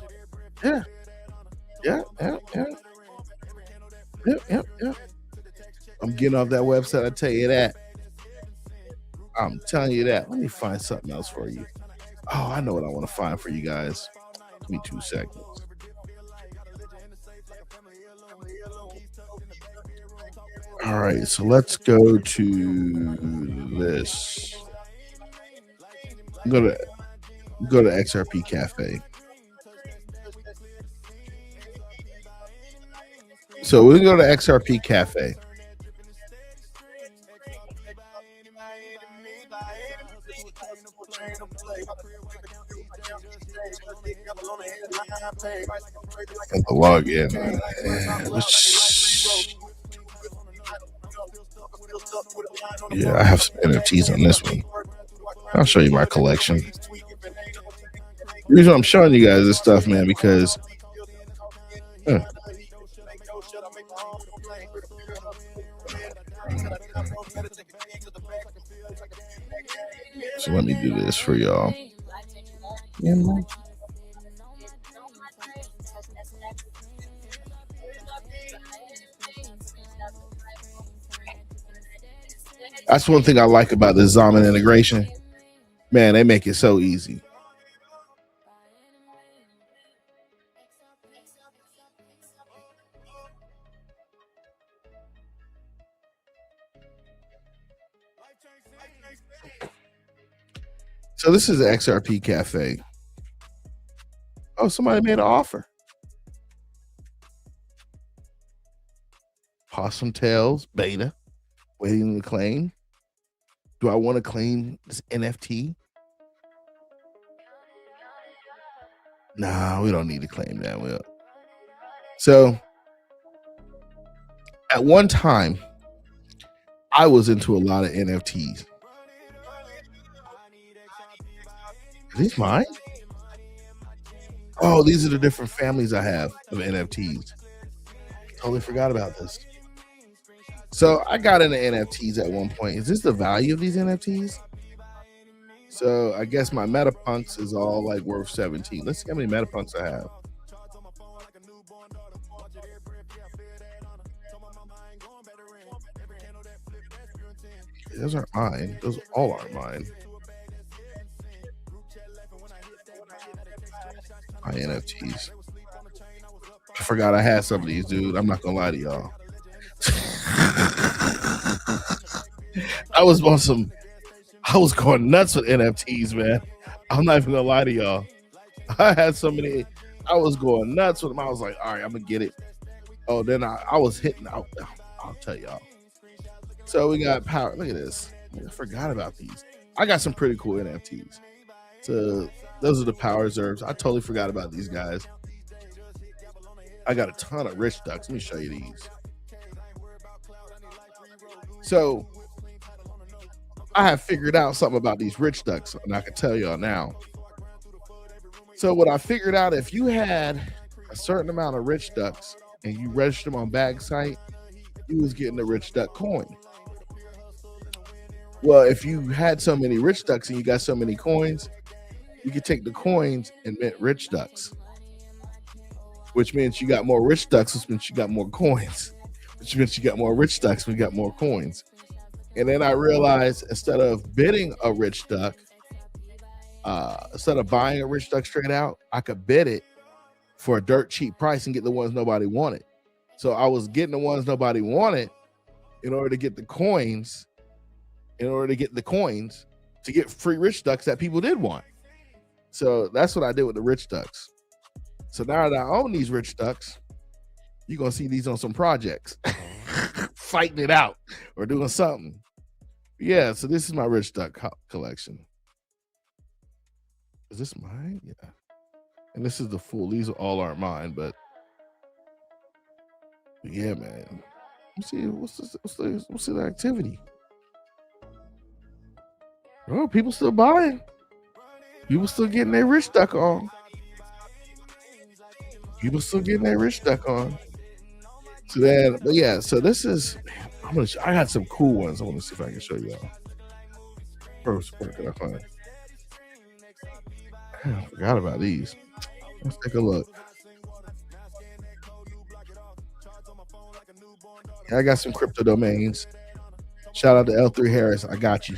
I'm getting off that website, I tell you that. I'm telling you that. Let me find something else for you. Oh, I know what I want to find for you guys. Give me 2 seconds. All right, so let's go to this. Go to XRP Cafe. So we go to XRP Cafe. And the log in. Yeah, I have some NFTs on this one. I'll show you my collection. The reason I'm showing you guys this stuff, man, because so let me do this for y'all. That's one thing I like about the Zaman integration. Man, they make it so easy. So this is the XRP Cafe. Oh, somebody made an offer. Possum Tails, beta, waiting to claim. Do I want to claim this NFT? No, we don't need to claim that. Well, so at one time, I was into a lot of NFTs. Are these mine? Oh, these are the different families I have of NFTs. Totally forgot about this. So I got into NFTs at one point. Is this the value of these NFTs? So I guess my MetaPunks is all like worth 17. Let's see how many MetaPunks I have. Those aren't mine. Those all aren't mine. My NFTs. I forgot I had some of these, dude. I'm not gonna lie to y'all. I was going nuts with NFTs, man. I'm not even gonna lie to y'all. I had so many. I was going nuts with them. I was like, all right, I'm gonna get it. Oh, then I was hitting out. I'll tell y'all. So we got power. Look at this. I forgot about these. I got some pretty cool NFTs. So those are the power reserves. I totally forgot about these guys. I got a ton of rich ducks. Let me show you these. So I have figured out something about these rich ducks, and I can tell y'all now. So what I figured out, if you had a certain amount of rich ducks and you registered them on Bag Site, you was getting a rich duck coin. Well, if you had so many rich ducks and you got so many coins, you could take the coins and mint rich ducks, which means you got more rich ducks, which means you got more coins, which means you got more rich ducks, we got more coins. And then I realized, instead of bidding a rich duck, instead of buying a rich duck straight out, I could bid it for a dirt cheap price and get the ones nobody wanted. So I was getting the ones nobody wanted in order to get the coins, to get free rich ducks that people did want. So that's what I did with the rich ducks. So now that I own these rich ducks, you're going to see these on some projects, fighting it out or doing something. Yeah, so this is my rich duck collection. Is this mine? Yeah. And this is the full. These all aren't mine, but yeah, man. Let's see, what's the activity? Oh, people still buying. People still getting their rich duck on. People still getting their rich duck on. So then, but yeah, so this is, I got some cool ones. I want to see if I can show you all. First, what can I find? I forgot about these. Let's take a look. I got some crypto domains. Shout out to L3 Harris. I got you.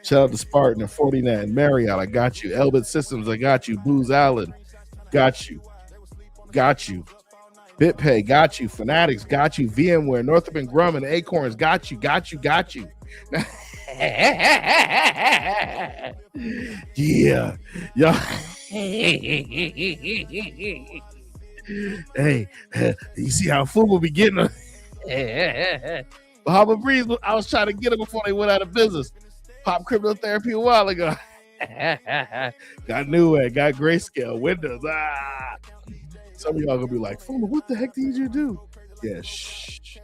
Shout out to Spartan and 49 Marriott. I got you. Elbit Systems. I got you. Booz Allen. Got you. Got you. BitPay. Got you. Fanatics. Got you. VMware. Northrop and Grumman. Acorns. Got you. Got you. Got you. Yeah. Yo. Hey, you see how FUMA be getting them? Bahama Breeze, I was trying to get them before they went out of business. Pop Crypto Therapy a while ago. Got Newegg, got Grayscale, Windows. Some of y'all gonna be like, FUMA, what the heck did you do? Yeah, shh.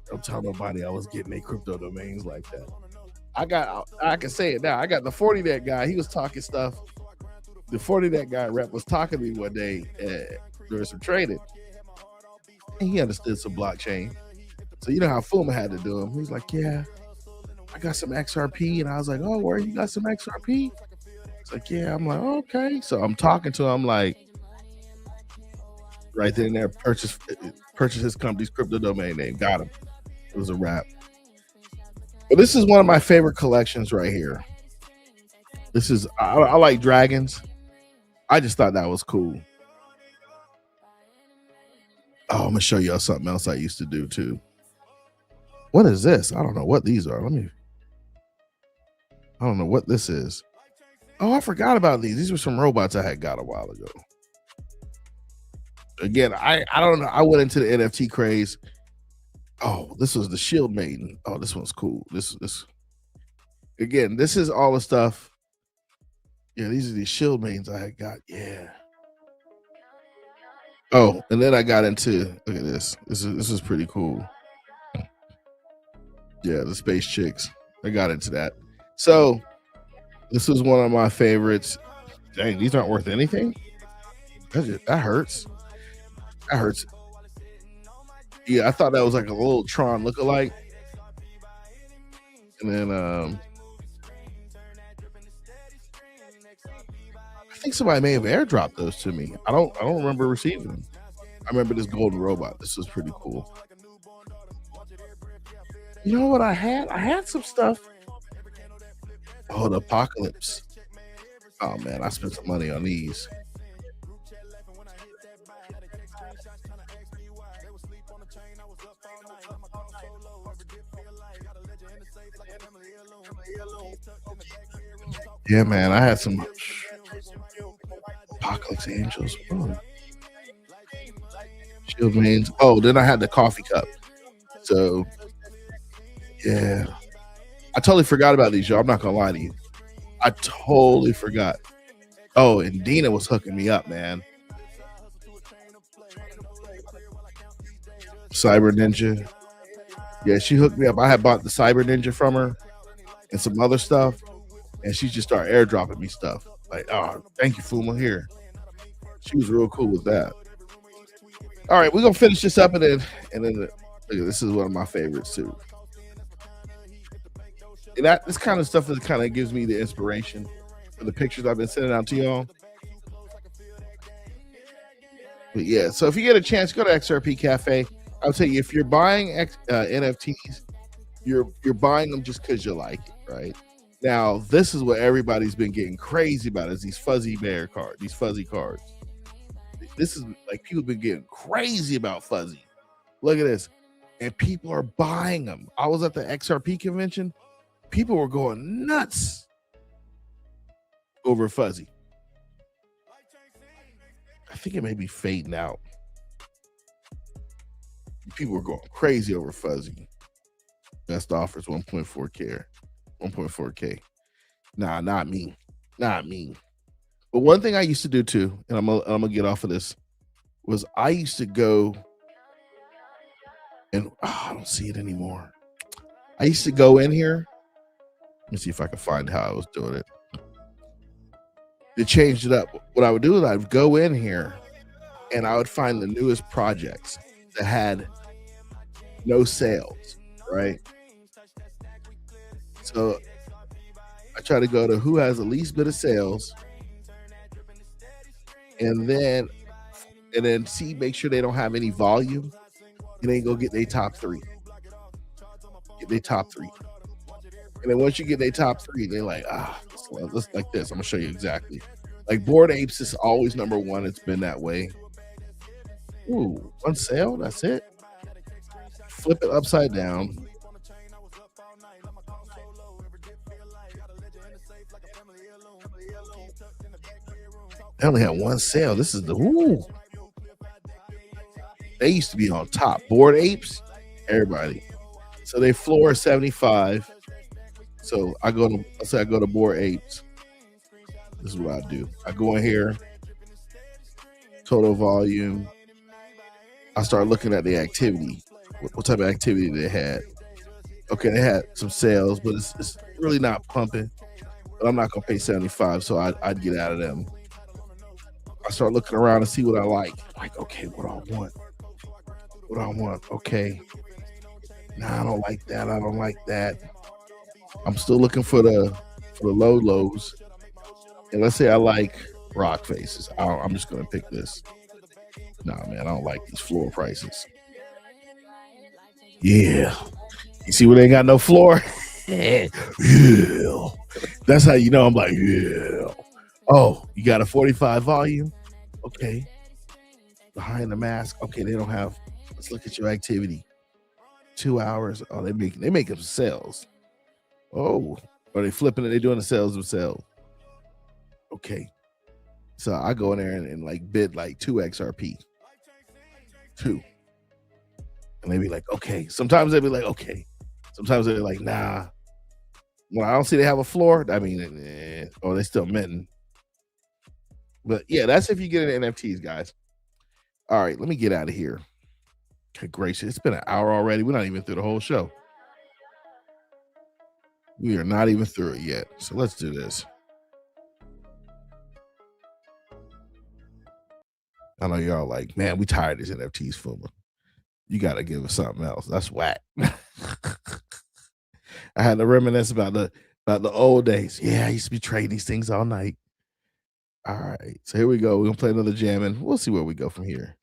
Don't tell nobody I was getting a crypto domains like that. I can say it now. I got the 40net guy. He was talking stuff. The 40net guy rep was talking to me one day during some trading. And he understood some blockchain. So you know how FUMA had to do him. He's like, yeah, I got some XRP. And I was like, oh, where you got some XRP? It's like, yeah. I'm like, oh, okay. So I'm talking to him like, right then and there, purchase his company's crypto domain name. Got him. It was a wrap. But this is one of my favorite collections right here. This is, I like dragons. I just thought that was cool. Oh, I'm going to show y'all something else I used to do too. What is this? I don't know what these are. I don't know what this is. Oh, I forgot about these. These were some robots I had got a while ago. Again, I don't know. I went into the NFT craze. Oh, this was the Shield Maiden. Oh, this one's cool. This again, this is all the stuff. Yeah, these are the Shield Maidens I had got. Yeah. Oh, and then I got into, look at this. This is pretty cool. Yeah, the space chicks. I got into that. So this was one of my favorites. Dang, these aren't worth anything. That hurts. That hurts. Yeah, I thought that was like a little Tron lookalike. And then I think somebody may have airdropped those to me. I don't remember receiving them. I remember this golden robot. This was pretty cool. You know what I had? I had some stuff. Oh, the apocalypse. Oh man, I spent some money on these. Yeah, man, I had some Apocalypse Angels. Oh. Shield mains. Oh, then I had the coffee cup. So, yeah. I totally forgot about these, y'all. I'm not going to lie to you. I totally forgot. Oh, and Dina was hooking me up, man. Cyber Ninja. Yeah, she hooked me up. I had bought the Cyber Ninja from her and some other stuff. And she just started airdropping me stuff. Like, oh, thank you, FUMA. Here. She was real cool with that. All right, we're gonna finish this up, and then look, this is one of my favorites too. And this kind of stuff that kind of gives me the inspiration for the pictures I've been sending out to y'all. But yeah, so if you get a chance, go to XRP Cafe. I'll tell you, if you're buying NFTs, you're buying them just because you like it, right? Now, this is what everybody's been getting crazy about, is these fuzzy bear cards, these fuzzy cards. This is like, people have been getting crazy about fuzzy. Look at this. And people are buying them. I was at the XRP convention. People were going nuts over fuzzy. I think it may be fading out. People were going crazy over fuzzy. Best offers 1.4K. 1.4K. Nah, not me. Not me. But one thing I used to do too, and I'm gonna get off of this, was I used to go and I don't see it anymore. I used to go in here. Let me see if I can find how I was doing it. They changed it up. What I would do is I would go in here and I would find the newest projects that had no sales, right? So I try to go to who has the least bit of sales, and then see, make sure they don't have any volume, and then go get their top three. Get their top three. And then once you get their top three, they're like, let's like this. I'm gonna show you exactly. Like Bored Apes is always number one. It's been that way. Ooh, one sale, that's it. Flip it upside down. They only had one sale. This is the They used to be on top. Bored Apes, everybody. So they floor 75. So I go to Bored Apes. This is what I do. I go in here, total volume. I start looking at the activity. What type of activity they had? Okay, they had some sales, but it's really not pumping. But I'm not gonna pay 75, so I'd get out of them. I start looking around and see what I like. Like, okay, what do I want? What do I want? Okay. Nah, I don't like that. I don't like that. I'm still looking for the low lows. And let's say I like rock faces. I'm just gonna pick this. Nah, man, I don't like these floor prices. Yeah. You see where they ain't got no floor? Yeah. That's how you know I'm like, yeah. Oh, you got a 45 volume? Okay. Behind the mask. Okay, they don't have. Let's look at your activity. 2 hours. Oh, they make up sales. Oh, are they flipping it? They doing the sales themselves. Okay. So I go in there and like bid like 2 XRP. 2. And they be like, okay. Sometimes they be like, okay. Sometimes they're like, nah. When I don't see they have a floor, I mean, they still minting. But yeah, that's if you get into NFTs, guys. All right, let me get out of here. Okay, gracious. It's been an hour already. We're not even through the whole show. We are not even through it yet. So let's do this. I know y'all like, man, we tired of these NFTs, FUMA. You got to give us something else. That's whack. I had to reminisce about the old days. Yeah, I used to be trading these things all night. All right, so here we go. We're gonna play another jam, and we'll see where we go from here.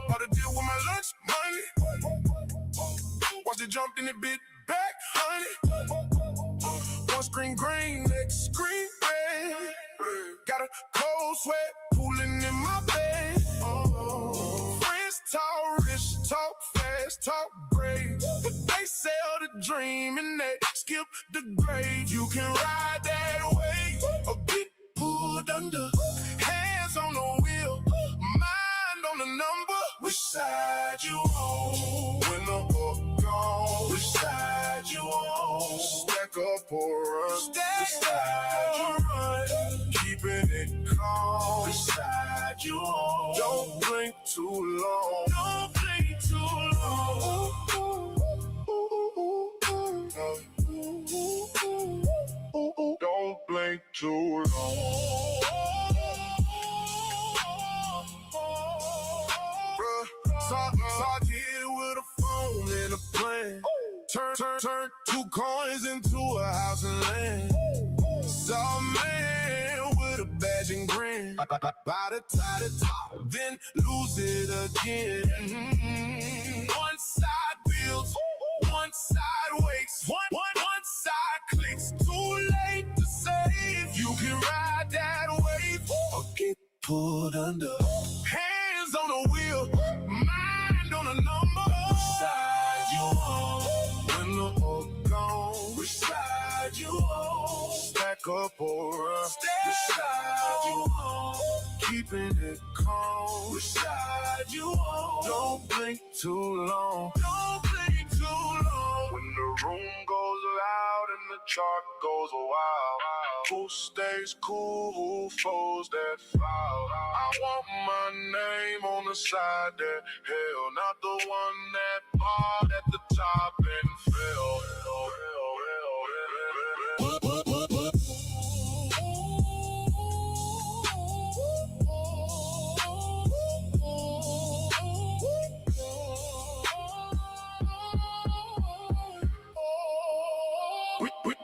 About to deal with my lunch money. Watch it jump in the bit back, honey. One screen green, next screen red. Got a cold sweat pooling in my bed. Friends talk, rich talk, fast talk, brave. But they sell the dream and they skip the grave. You can ride that wave or get pulled under. Hands on the wheel, mind on the number. Which side you on? When the hook gone, which side you on? Stack up or run? Which side you run? Keeping it calm. Which side you on? Don't blink too long. Don't blink too long. Don't blink too long. Talk here with a phone and a plan. Turn two coins into a house and land. Saw a man with a badge and grin. Buy the top, then lose it again. One side builds, one side waits, one side clicks. Too late to save. You can ride that wave or get pulled under. Hands on the wheel, mind on a number. Which side you on? When the hook gone, which side you on? Stack up or run? Which side you on? Keeping it calm. Which side you on? Don't blink too long. Don't blink too long. When the room goes loud and the chart goes wild, who stays cool, who folds that foul? I want my name on the side that hell, not the one that barred at the top and fell.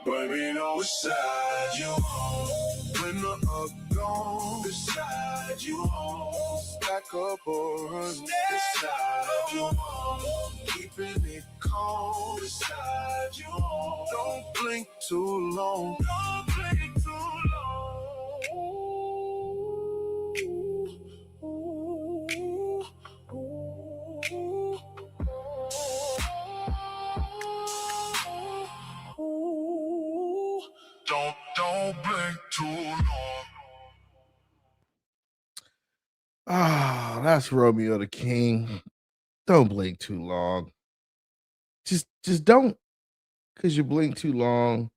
Baby, know which side you on. When the up gone, which side you on? Stack up or run, which side you on? Keeping it calm, which side you on? Don't blink too long. Don't blink too long. Don't blink too long. Ah, that's Romeo Da King. Don't blink too long. Just don't, because you blink too long.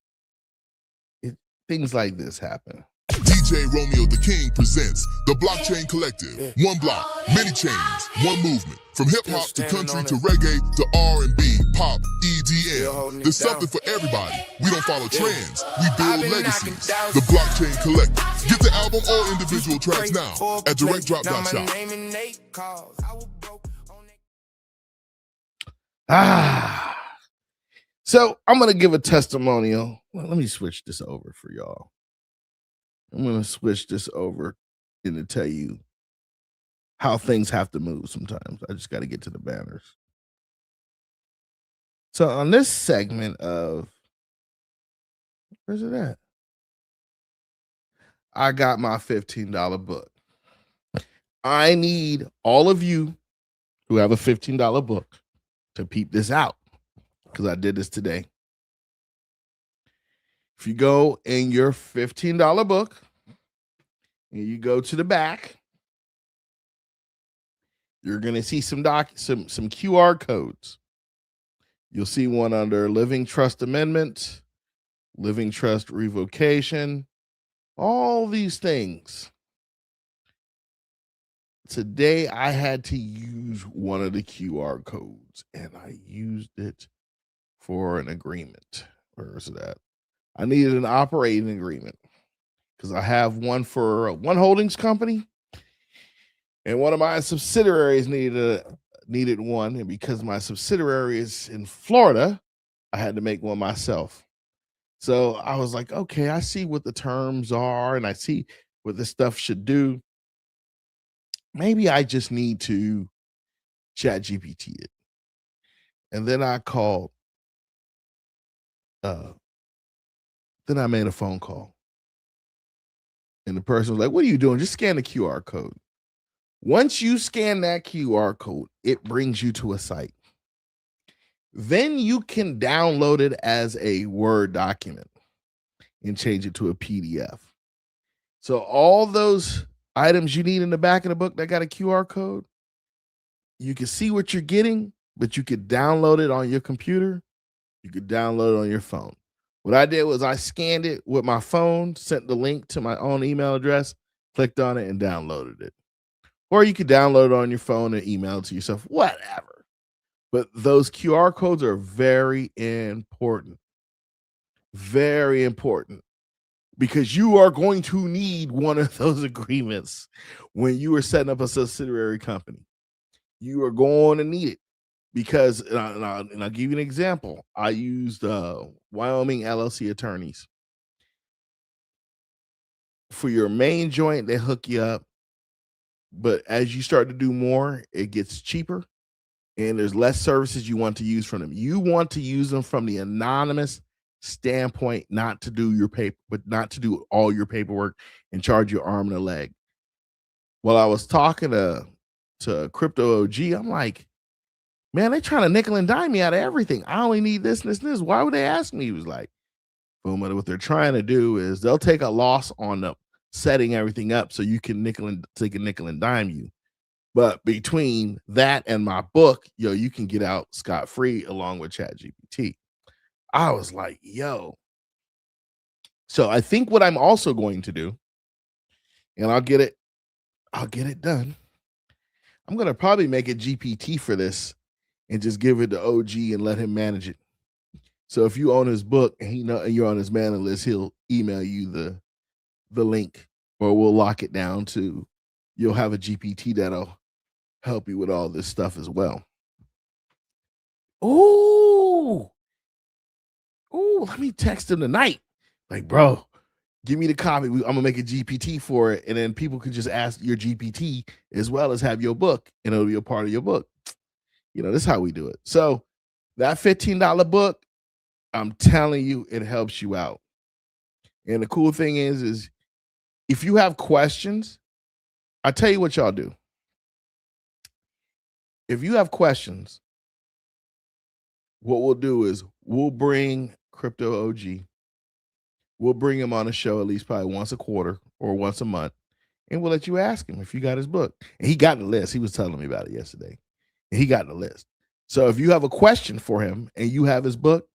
Things like this happen. DJ Romeo Da King presents the Blockchain Collective. One block, many chains, one movement. From hip-hop to country to reggae to R&B, pop, EDM. There's something for everybody. We don't follow trends. We build legacies. The Blockchain Collective. Get the album or individual tracks now at directdrop.shop. So I'm going to give a testimonial. Well, let me switch this over for y'all. I'm going to switch this over and to tell you how things have to move sometimes. I just got to get to the banners. So on this segment of, where's it at? I got my $15 book. I need all of you who have a $15 book to peep this out because I did this today. If you go in your $15 book and you go to the back, you're going to see some QR codes. You'll see one under Living Trust Amendment, Living Trust Revocation, all these things. Today, I had to use one of the QR codes, and I used it for an agreement. Where is that? I needed an operating agreement because I have one for one holdings company, and one of my subsidiaries needed one, and because my subsidiary is in Florida, I had to make one myself. So I was like, okay, I see what the terms are, and I see what this stuff should do. Maybe I just need to chat GPT it. And then I called, then I made a phone call. And the person was like, what are you doing? Just scan the QR code. Once you scan that QR code, it brings you to a site. Then you can download it as a Word document and change it to a PDF. So all those items you need in the back of the book that got a QR code, you can see what you're getting, but you could download it on your computer. You could download it on your phone. What I did was I scanned it with my phone, sent the link to my own email address, clicked on it, and downloaded it. Or you could download it on your phone and email it to yourself, whatever. But those QR codes are very important. Very important. Because you are going to need one of those agreements when you are setting up a subsidiary company. You are going to need it. Because, and I'll give you an example. I used Wyoming LLC attorneys. For your main joint, they hook you up. But as you start to do more, it gets cheaper. And there's less services you want to use from them. You want to use them from the anonymous standpoint, not to do your paper, but not to do all your paperwork and charge your arm and a leg. While I was talking to Crypto OG, I'm like, man, they trying to nickel and dime me out of everything. I only need this and this and this. Why would they ask me? He was like, FUMA, what they're trying to do is they'll take a loss on the setting everything up so you can nickel and dime you. But between that and my book, you can get out scot-free along with ChatGPT. I was like, yo. So I think what I'm also going to do, and I'll get it done. I'm going to probably make a GPT for this and just give it to OG and let him manage it. So if you own his book and you're on his mailing list, he'll email you the link, or we'll lock it down to, you'll have a GPT that'll help you with all this stuff as well. Ooh, let me text him tonight. Like, bro, give me the copy. I'm gonna make a GPT for it, and then people can just ask your GPT as well as have your book, and it'll be a part of your book. This is how we do it. So that $15 book, I'm telling you, it helps you out. And the cool thing is if you have questions, I tell you what y'all do. If you have questions, what we'll do is we'll bring Crypto OG. We'll bring him on the show at least probably once a quarter or once a month, and we'll let you ask him if you got his book. And he got the list. He was telling me about it yesterday. And he got the list. So if you have a question for him and you have his book,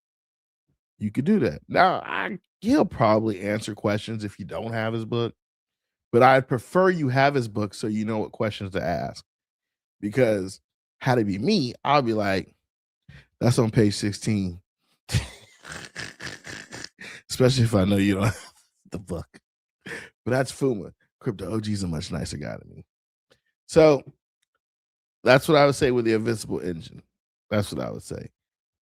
you could do that. Now, he'll probably answer questions if you don't have his book, but I'd prefer you have his book so you know what questions to ask. Because had it be me, I'll be like, that's on page 16. Especially if I know you don't have the book. But that's FUMA. Crypto OG's a much nicer guy than me. So that's what I would say with the Invincible Engine. That's what I would say.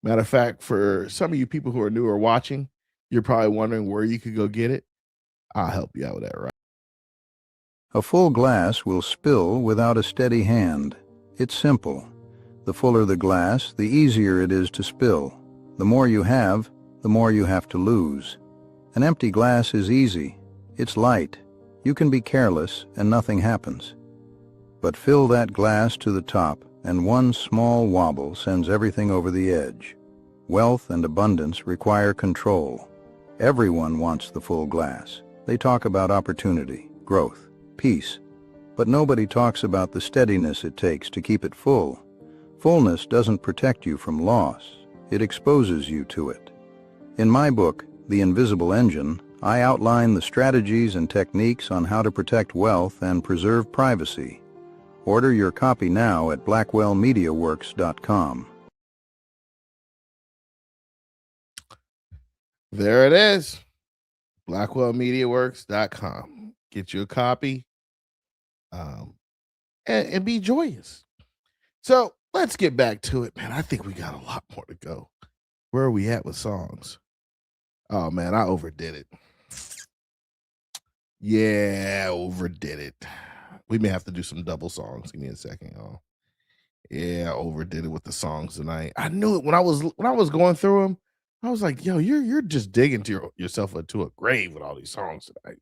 Matter of fact, for some of you people who are new or watching, you're probably wondering where you could go get it. I'll help you out with that, right? A full glass will spill without a steady hand. It's simple. The fuller the glass, the easier it is to spill. The more you have, the more you have to lose. An empty glass is easy. It's light. You can be careless and nothing happens. But fill that glass to the top and one small wobble sends everything over the edge. Wealth and abundance require control. Everyone wants the full glass. They talk about opportunity, growth, peace, but nobody talks about the steadiness it takes to keep it full. Fullness doesn't protect you from loss, it exposes you to it. In my book, The Invisible Engine, I outline the strategies and techniques on how to protect wealth and preserve privacy. Order your copy now at blackwellmediaworks.com. There it is. blackwellmediaworks.com. Get you a copy and be joyous. So let's get back to it, man. I think we got a lot more to go. Where are we at with songs? Oh, man, I overdid it. Yeah, overdid it. We may have to do some double songs. Give me a second, y'all. Yeah, I overdid it with the songs tonight. I knew it when I was going through them. I was like, yo, you're just digging to yourself into a grave with all these songs tonight.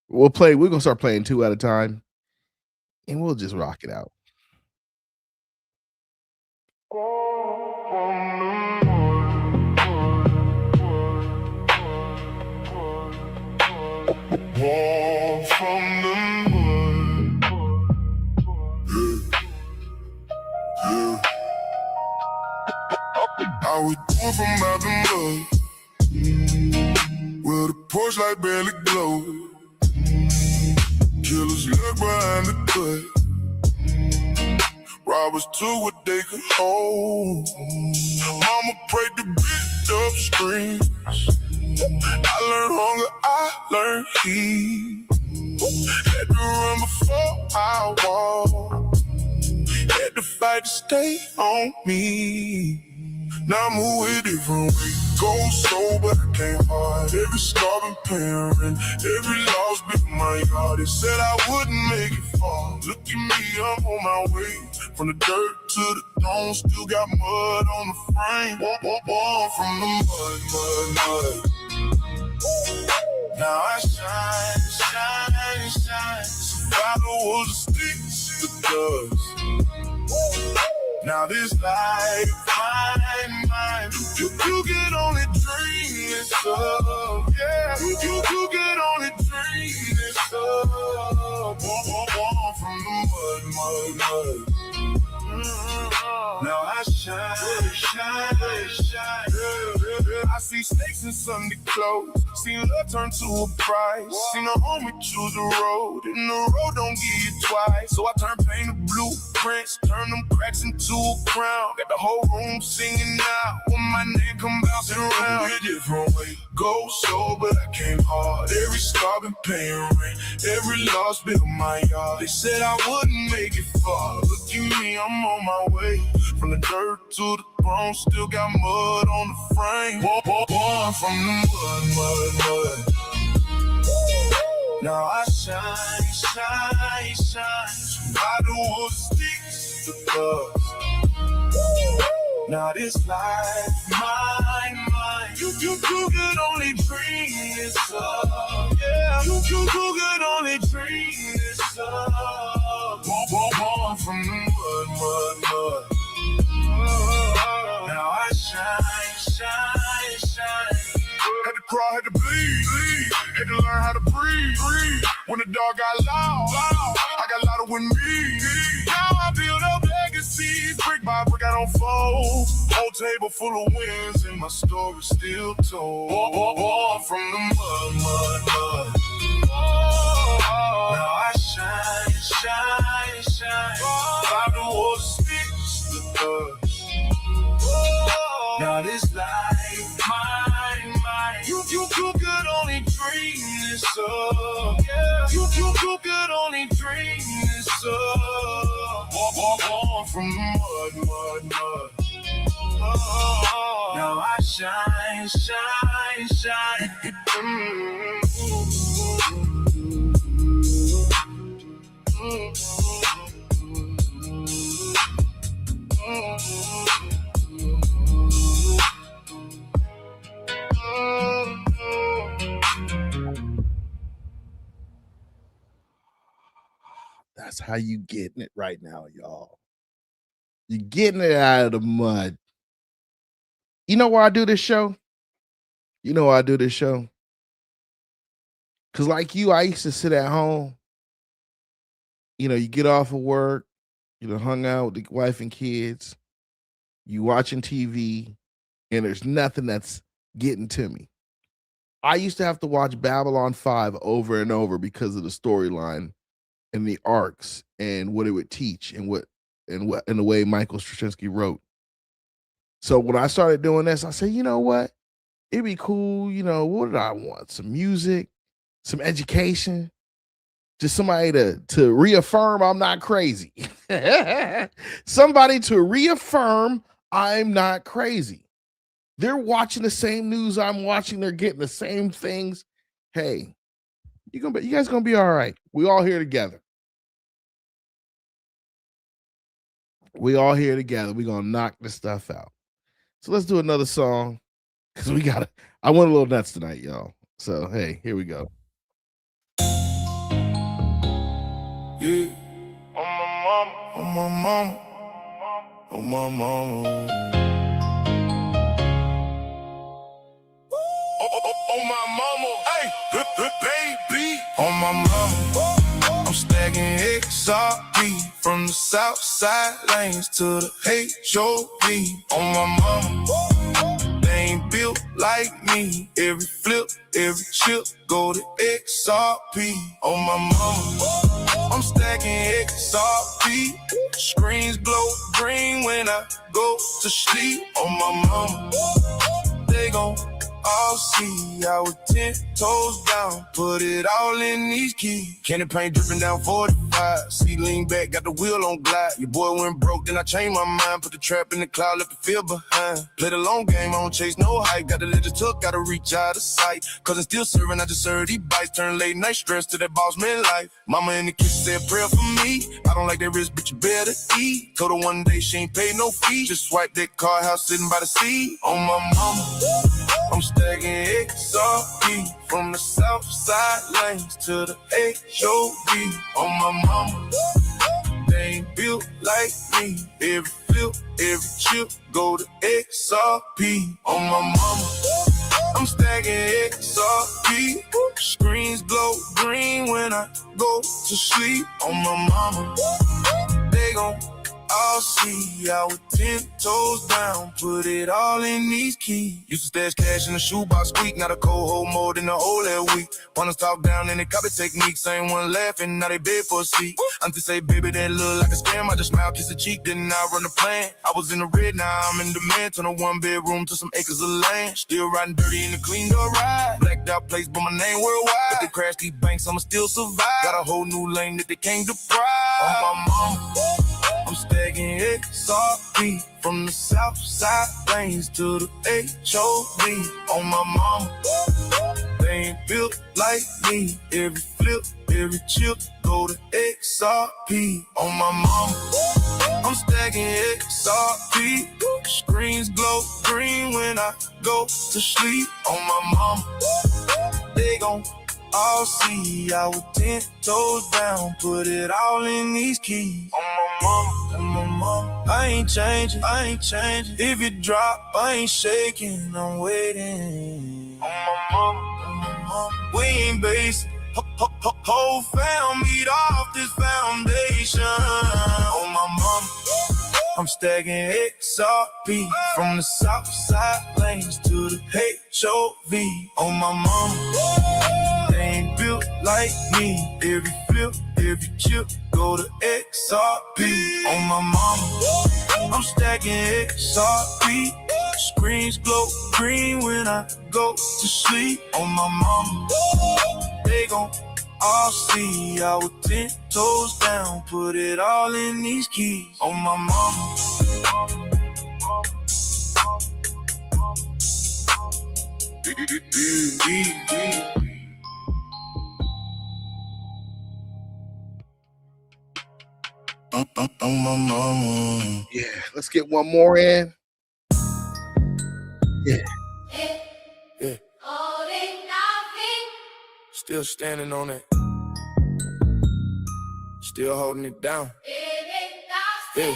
We're gonna start playing 2 at a time, and we'll just rock it out. I was born from mountain mud, where the porch light barely glow. Killers lurk behind the cut, robbers took what they could hold. Mama prayed to beat up screams. I learned hunger, I learned heat. Had to run before I walk. Had to fight to stay on me. Now I move a different way. Go slow, but I came hard. Every scar been parent, every loss been my yard. They said I wouldn't make it far. Look at me, I'm on my way. From the dirt to the throne, still got mud on the frame. Born from the mud. Now I shine. Survival was a stick to dust. Now this life, mine. You can only dream this up. Yeah, you can only dream this up. Born from the mud. Now I shine. I see snakes in Sunday clothes. Seen love turn to a price. Seen a homie choose a road, and the road don't give you twice. So I turn pain to blueprints, turn them cracks into a crown. Got the whole room singing now when my name come bouncing around. A different way. Go slow, but I came hard. Every scar been paying rent, every loss been on my yard. They said I wouldn't make it far. Look at me, I'm on my way. From the dirt to the throne, still got mud on the frame. Born from the mud. Now I shine. By the wood sticks to dust. Now this life, mine. You could only dream this up. Yeah, you could only dream this up. Born from the mud. Now I shine. Had to crawl, had to bleed. Had to learn how to breathe. When the dog got loud, I got louder with me. Now I build up legacies. Brick by brick, I don't fold. Whole table full of wins, and my story still told. Born from the mud. Now I shine. By the water sticks to dust. Now this life, mine. You could only dream this up. Yeah, you could only dream this up. Born from the mud. Now I shine. That's how you getting it right now, y'all. You're getting it out of the mud. You know why I do this show? You know why I do this show? Because like you, I used to sit at home. You know, you get off of work, you know, hung out with the wife and kids, you watching TV, and there's nothing that's getting to me. I used to have to watch Babylon 5 over and over because of the storyline and the arcs and what it would teach and the way Michael Straczynski wrote. So when I started doing this, I said, you know what? It'd be cool. You know, what did I want? Some music, some education, just somebody to reaffirm I'm not crazy. Somebody to reaffirm I'm not crazy. They're watching the same news I'm watching. They're getting the same things. Hey, you guys gonna be all right. We all here together. We all here together. We're gonna knock this stuff out. So let's do another song. Because I went a little nuts tonight, y'all. So hey, here we go. Yeah. On my mama. On my mama. On my mama. Hey, baby. On my mama. I'm stacking XRP from the south side lanes to the HOV. On my mama. They ain't built like me. Every flip, every chip, go to XRP. On my mama. I'm stacking XRP. Screens glow green when I go to sleep. On my mama. They gon' all see I was 10 toes down, put it all in these keys. Candy paint dripping down 45. See, lean back, got the wheel on glide. Your boy went broke, then I changed my mind. Put the trap in the cloud, left the field behind. Play the long game, I don't chase no hype. Got the legend took, gotta reach out of sight. Cause I'm still serving, I just serve these bites. Turn late night stress to that boss man life. Mama in the kitchen said prayer for me. I don't like that risk, but you better eat. Told her one day she ain't paid no fee. Just swipe that car house sitting by the sea. On my mama. I'm stacking XRP from the south side lanes to the HOV. On my mama, they ain't built like me. Every flip, every chip, go to XRP. On my mama, I'm stacking XRP. Screens glow green when I go to sleep. On my mama, they gon' I'll see I was 10 toes down, put it all in these keys. Used to stash cash in the shoebox squeak, not a cold hold more than the whole that week. Wanna talk down in the copy techniques, ain't one laughing, now they beg for a seat. Auntie say, baby, that look like a scam, I just smile, kiss the cheek, then I run the plan. I was in the red, now I'm in demand, turn a one bedroom to some acres of land. Still riding dirty in the cleaned up ride, blacked out place, but my name worldwide. If they crash these banks, I'ma still survive. Got a whole new lane that they can't deprive. On my mama, I'm stacking XRP from the south side lanes to the HOV. On my mama, they ain't built like me. Every flip, every chip, go to XRP. On my mama, I'm stacking XRP. Screens glow green when I go to sleep. On my mama, they gon' all see I was 10 toes down, put it all in these keys. On my mama, I ain't changing, I ain't changing. If it drop, I ain't shaking, I'm waiting. On my mama, we ain't basic. Whole fam eat off this foundation. On my mama, I'm stacking XRP from the south side lanes to the HOV. On my mama, they ain't built like me. Every flip, every chip, go to XRP. On my mama, I'm stacking XRP. Screens glow green when I go to sleep. On my mama, they gon' all see I was 10 toes down, put it all in these keys. On my mama. On my mama. Yeah, let's get one more in. Yeah. Yeah. Still standing on it. still holding it down. Yeah.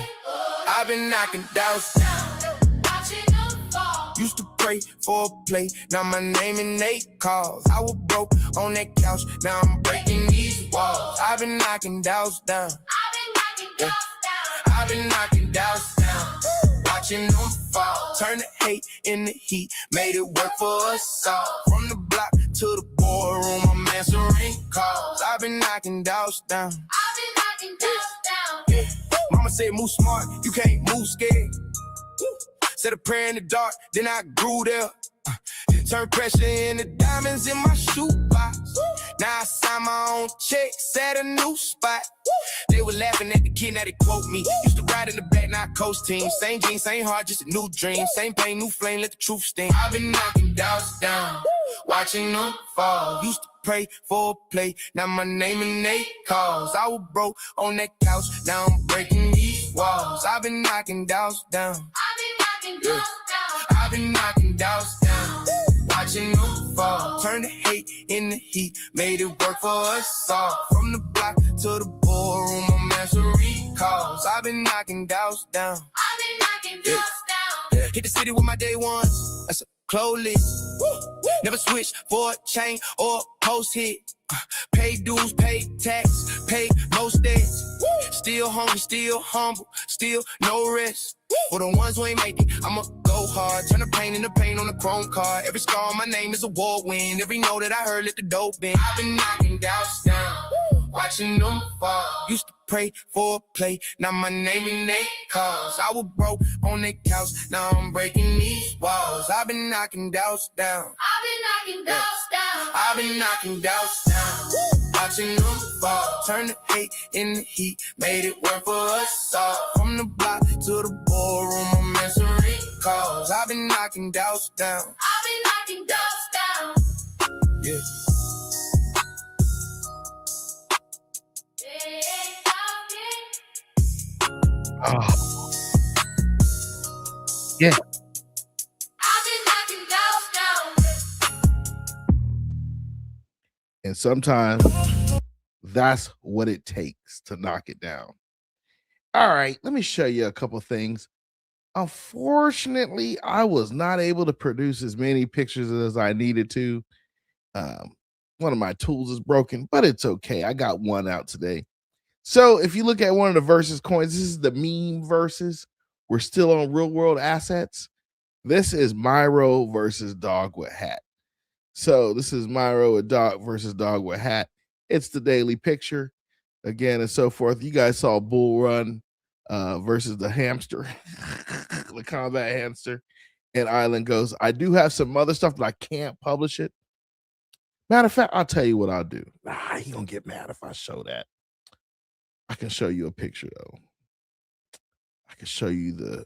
I've been knocking doubts down, watching them fall. Used to pray for a play, now my name in 8 calls. I was broke on that couch, now I'm breaking these walls. I've been knocking doubts down. I've been knocking doubts down, watching them fall. Turn the hate into heat, made it work for us all. From the block to the boardroom, I'm answering calls. I've been knocking doubts down. Yeah. Mama said move smart, you can't move scared. Said a prayer in the dark, then I grew there. Turn pressure into diamonds in my shoebox. Now I sign my own checks at a new spot. They were laughing at the kid, now they quote me. Used to ride in the back, now I coach team. Same jeans, same heart, just a new dream. Same pain, new flame, let the truth sting. I've been knocking doubts down, watching them fall. Used to pray for a play, now my name in 8 calls. I was broke on that couch, now I'm breaking these walls. I've been knocking doubts down. Yeah. I've been knocking doubts down, watching them fall. Turn the hate into heat, made it work for us all. From the block to the boardroom, I'm answering calls. I've been knocking doubts down. Yeah. Hit the city with my day ones, that's a clothes list. Never switch for a chain or a post hit. Pay dues, pay tax, pay most debts. Still hungry, still humble, still no rest. For the ones who ain't make it, I'ma go hard. Turn the pain into pain on the chrome card. Every scar on my name is a war win. Every note that I heard, let the dope in. I've been knocking doubts down, watching them fall. Used to pray for a play, now my name in 8 calls. I was broke on that couch, now I'm breaking these walls. I've been knocking doubts down. I've been knocking doubts down, watching them fall. Turn the hate into heat, made it work for us all. From the block to the boardroom, I'm answering calls. I've been knocking doubts down. Yeah. Oh. Yeah. And sometimes that's what it takes to knock it down. All right, let me show you a couple things. Unfortunately, I was not able to produce as many pictures as I needed to. One of my tools is broken, but it's okay. I got one out today. So if you look at one of the versus coins, this is the meme versus. We're still on real world assets. This is Myro versus Dog with Hat. So this is Myro with Dog versus Dog with Hat. It's the daily picture again and so forth. You guys saw Bull Run versus the hamster, the combat hamster, and Island Ghost. I do have some other stuff, but I can't publish it. Matter of fact, I'll tell you what I'll do. He gonna get mad if I show that. I can show you a picture though. I can show you the.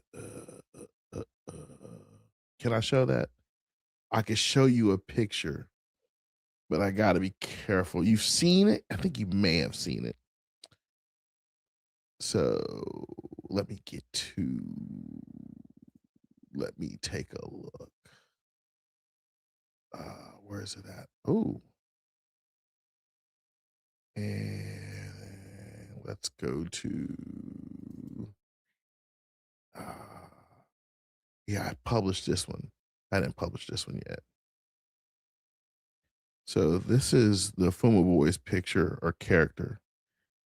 Can I show that? I can show you a picture, but I got to be careful. You've seen it. I think you may have seen it. So let me take a look. Where is it at? Oh, and let's go to. Yeah, I published this one. I didn't publish this one yet. So this is the FUMA Boy'Z picture or character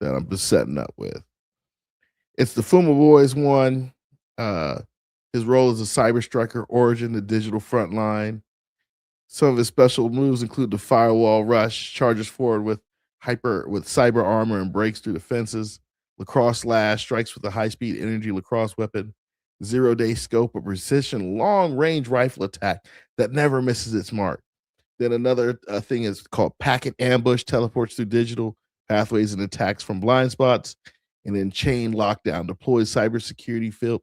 that I'm just setting up with. It's the FUMA Boy'Z one. His role as a cyber striker, origin, the digital front line. Some of his special moves include the firewall rush, charges forward with cyber armor and breaks through defenses. Lacrosse slash, strikes with a high-speed energy lacrosse weapon. 0-day scope, a precision long-range rifle attack that never misses its mark. Then another thing is called packet ambush, teleports through digital pathways and attacks from blind spots. And then chain lockdown, deploys a cybersecurity field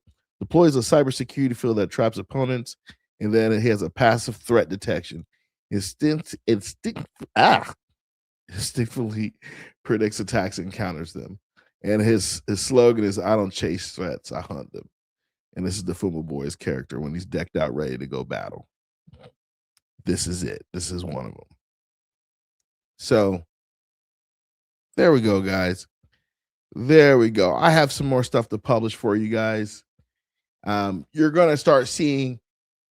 that traps opponents. And then it has a passive threat detection. Instinctively predicts attacks and counters them. And his slogan is, I don't chase threats, I hunt them. And this is the FUMA Boy'Z character when he's decked out ready to go battle. This is it. This is one of them. So there we go, guys. There we go. I have some more stuff to publish for you guys. You're going to start seeing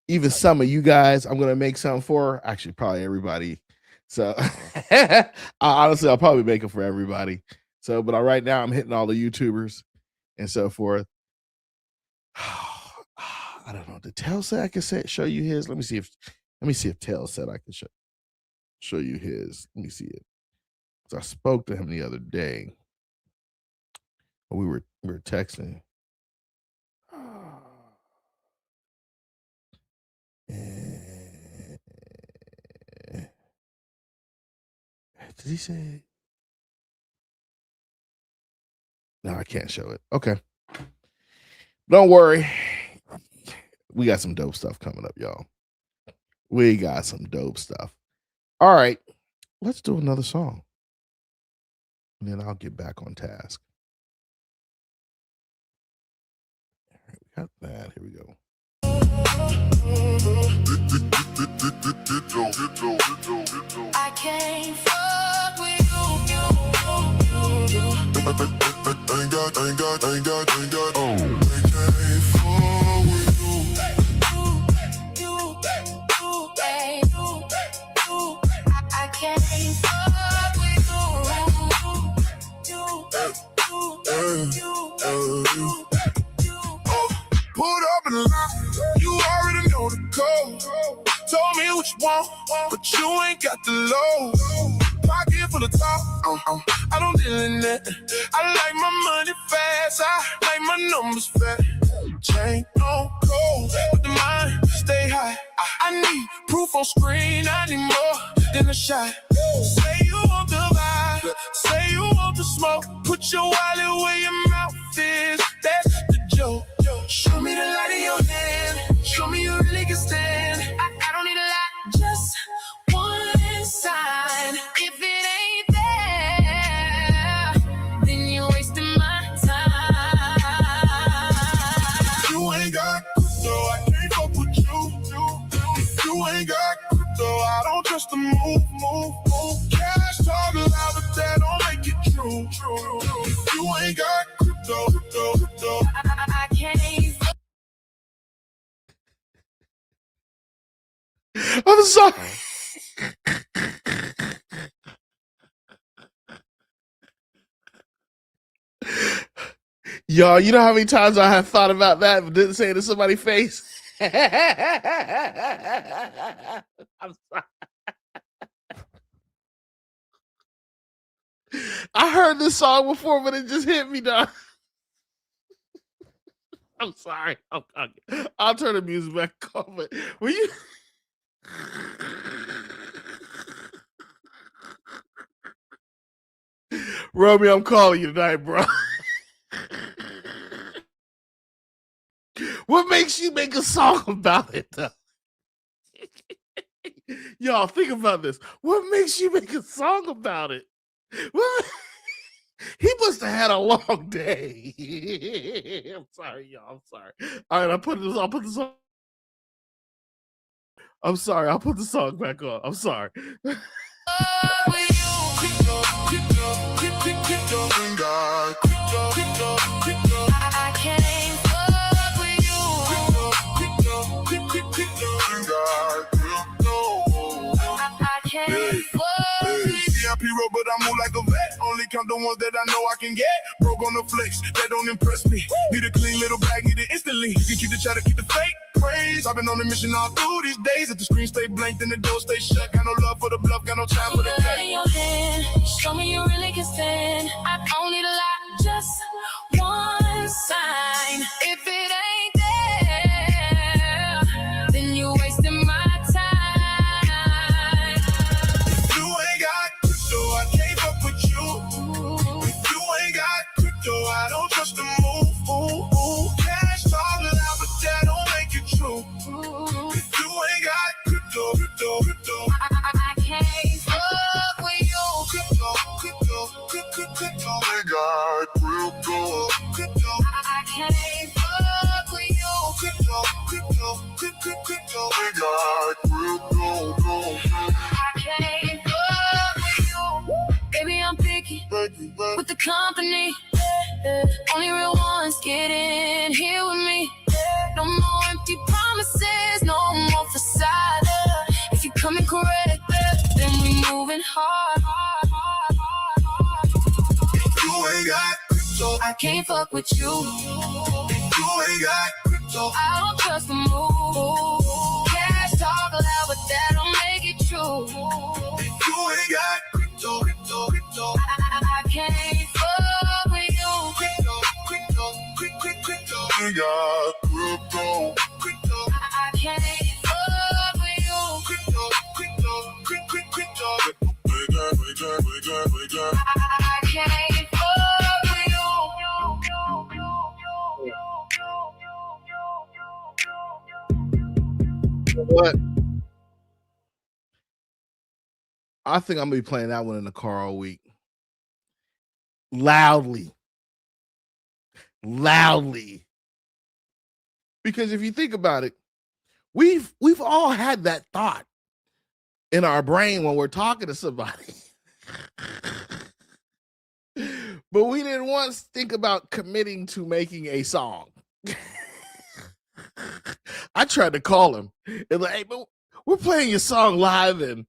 even some of you guys. I'm going to make some for, actually probably everybody. So honestly, I'll probably make it for everybody. So, but right now I'm hitting all the YouTubers and so forth. I don't know. Did Tail say I can show you his? Let me see if Tail said I can show you his. Let me see it. So I spoke to him the other day. We were texting. Did he say? No, I can't show it. Okay. Don't worry. We got some dope stuff coming up, y'all. We got some dope stuff. All right. Let's do another song. And then I'll get back on task. All right, we got that. Here we go. I can't fuck with you. Ain't got. I can't fuck with you. I can't fuck with you. Put up in the line, you already know the code. Told me what you want, but you ain't got the low. Pocket full of talk, I don't deal in that. I like my money fast, I like my numbers fat. Chain on cold, but the mind stay high. I need proof on screen, I need more than a shot. Say you want the vibe, say you want the smoke. Put your wallet where your mouth is, that's the joke. Show me the light in your hand, show me you really can stand. I don't need a lot, just one sign. If it ain't there, then you're wasting my time. You ain't got crypto, I can't fuck with you. If you ain't got crypto, I don't trust the move. Cash talk loud, but that don't make it true. If you ain't got crypto, I can't. I'm sorry. Y'all, you know how many times I have thought about that but didn't say it to somebody's face? I'm sorry. I heard this song before, but it just hit me, dog. I'm sorry. I'll turn the music back on. But will you? Romeo, I'm calling you tonight, bro. What makes you make a song about it, though? Y'all, think about this. What makes you make a song about it? What? He must have had a long day. I'm sorry, y'all. I'm sorry. All right, I'll put this on. I'm sorry. I'll put the song back on. I'm sorry. I can't fuck with VIP road, but I move like a vet. Only count the ones that I know I can get. Broke on the flex, that don't impress me. Need a clean little bag, need it instantly. You can keep the chatter, keep the fake praise. I've been on a mission all through these days. If the screen stay blank, then the door stay shut. Got no love for the bluff, got no time for the cut. In your hand, show me you really can stand. I don't need a lot, just one sign. If it ain't there, then you're wasting my time. If you ain't got crypto, I can't fuck with you. If you ain't got crypto, I don't trust the move. Cash talk loud, but that don't make it true. If you ain't got crypto, I can't fuck with you. Crypto. I got crypto. I can't fuck with you. Crypto. I got crypto. I can't fuck with you. Baby, I'm picky with the company. Only real ones get in here with me. No more empty promises, no more facade. If you're coming correct, then we moving hard. You ain't got crypto, I can't fuck with you. You ain't got crypto, I don't trust the move. Cash talk loud, but that don't make it true. You ain't got crypto, I can't fuck with you. Crypto, you got crypto, I can't fuck with you. Crypto, I can't fuck with you. What? I think I'm gonna be playing that one in the car all week. Loudly. Because if you think about it, we've all had that thought in our brain when we're talking to somebody. But we didn't once think about committing to making a song. I tried to call him and like, hey, but we're playing your song live, and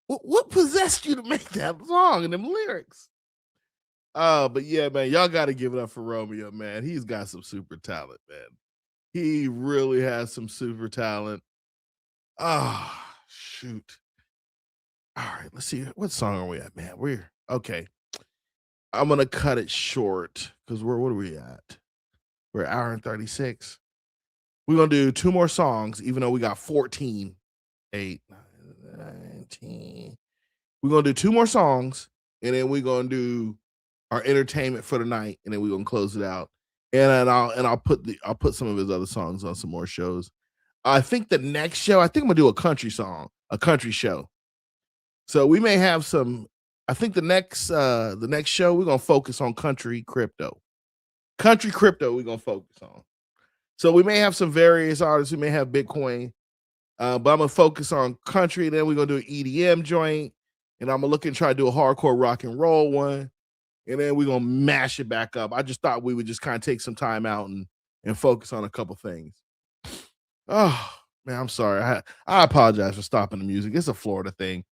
what possessed you to make that song and them lyrics? But yeah, man, y'all got to give it up for Romeo, man. He's got some super talent, man. He really has some super talent. Shoot. All right, let's see. What song are we at, man? We're okay. I'm gonna cut it short because what are we at? We're an hour and 36. We're gonna do 2 more songs, even though we got 14. 8, 9, 19. We're gonna do 2 more songs, and then we're gonna do our entertainment for the night, and then we're gonna close it out. And I'll put some of his other songs on some more shows. I think the next show, I think I'm gonna do a country song, a country show. So we may have some. I think the next show we're gonna focus on country crypto. Country crypto we're gonna focus on. So we may have some various artists. We may have Bitcoin, but I'm gonna focus on country. Then we're gonna do an EDM joint, and I'm gonna look and try to do a hardcore rock and roll one, and then we're gonna mash it back up. I just thought we would just kind of take some time out and focus on a couple things. Oh man, I'm sorry. I apologize for stopping the music. It's a Florida thing.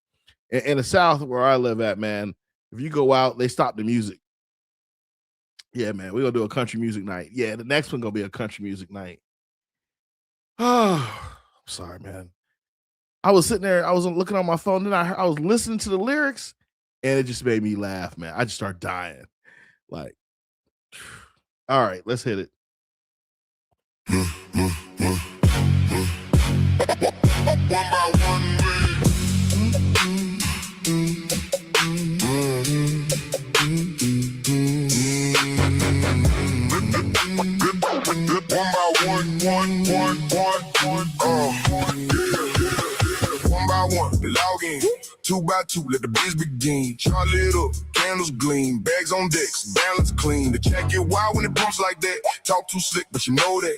In the South where I live at, man, if you go out, they stop the music. Yeah, man, we're gonna do a country music night. Yeah, the next one gonna be a country music night. Oh, I'm sorry, man. I was sitting there, I was looking on my phone, and I was listening to the lyrics, and it just made me laugh, man. I just started dying. Like, all right, let's hit it. One by one, log in. 2 by 2, let the biz begin. Chart lit up, candles gleam, bags on decks, balance clean. The check get wild when it bumps like that. Talk too slick, but you know that.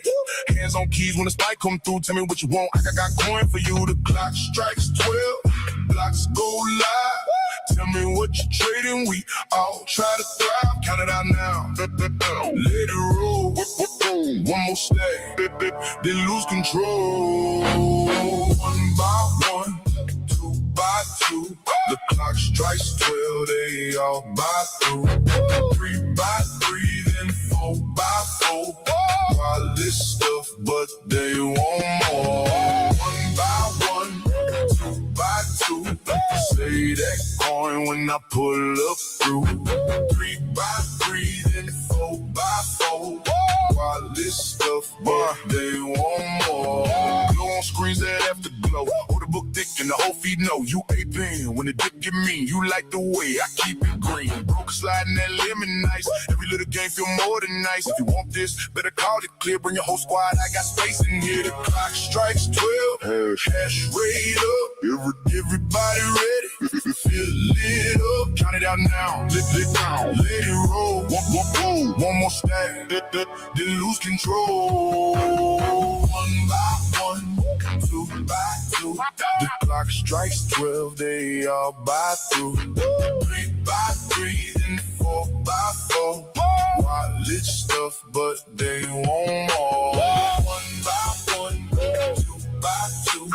Hands on keys when the spike come through. Tell me what you want, I got coin for you. The clock strikes 12, blocks go live. Tell me what you trading, we all try to thrive. Count it out now, let it roll. One more stack, then lose control. 1 by 1, 2 by 2. The clock strikes 12, they all buy through. 3 by 3, then 4 by 4. While this stuff, but they want more. 1 by 1, 2 by 2. Say that coin when I pull up through. 3 by 3, then 4 by 4. While this stuff, but they want more. Glow on screens that afterglow. Hold the book thick and the whole feed know. You ain't been when the dip get mean. You like the way I keep it green. Broke sliding that lemon nice. Every little game feel more than nice. If you want this, better call it clear. Bring your whole squad. I got space in here. The clock strikes 12. Hash rate up. Everybody ready? Feel lit up. Count it out now. Let down. Let it roll. One more stack. Then lose control. 1 by 1, 2 by 2. The clock strikes 12. They all buy through. 3 by 3, then 4 by 4. Wallet stuff, but they want more. One by one, two by two.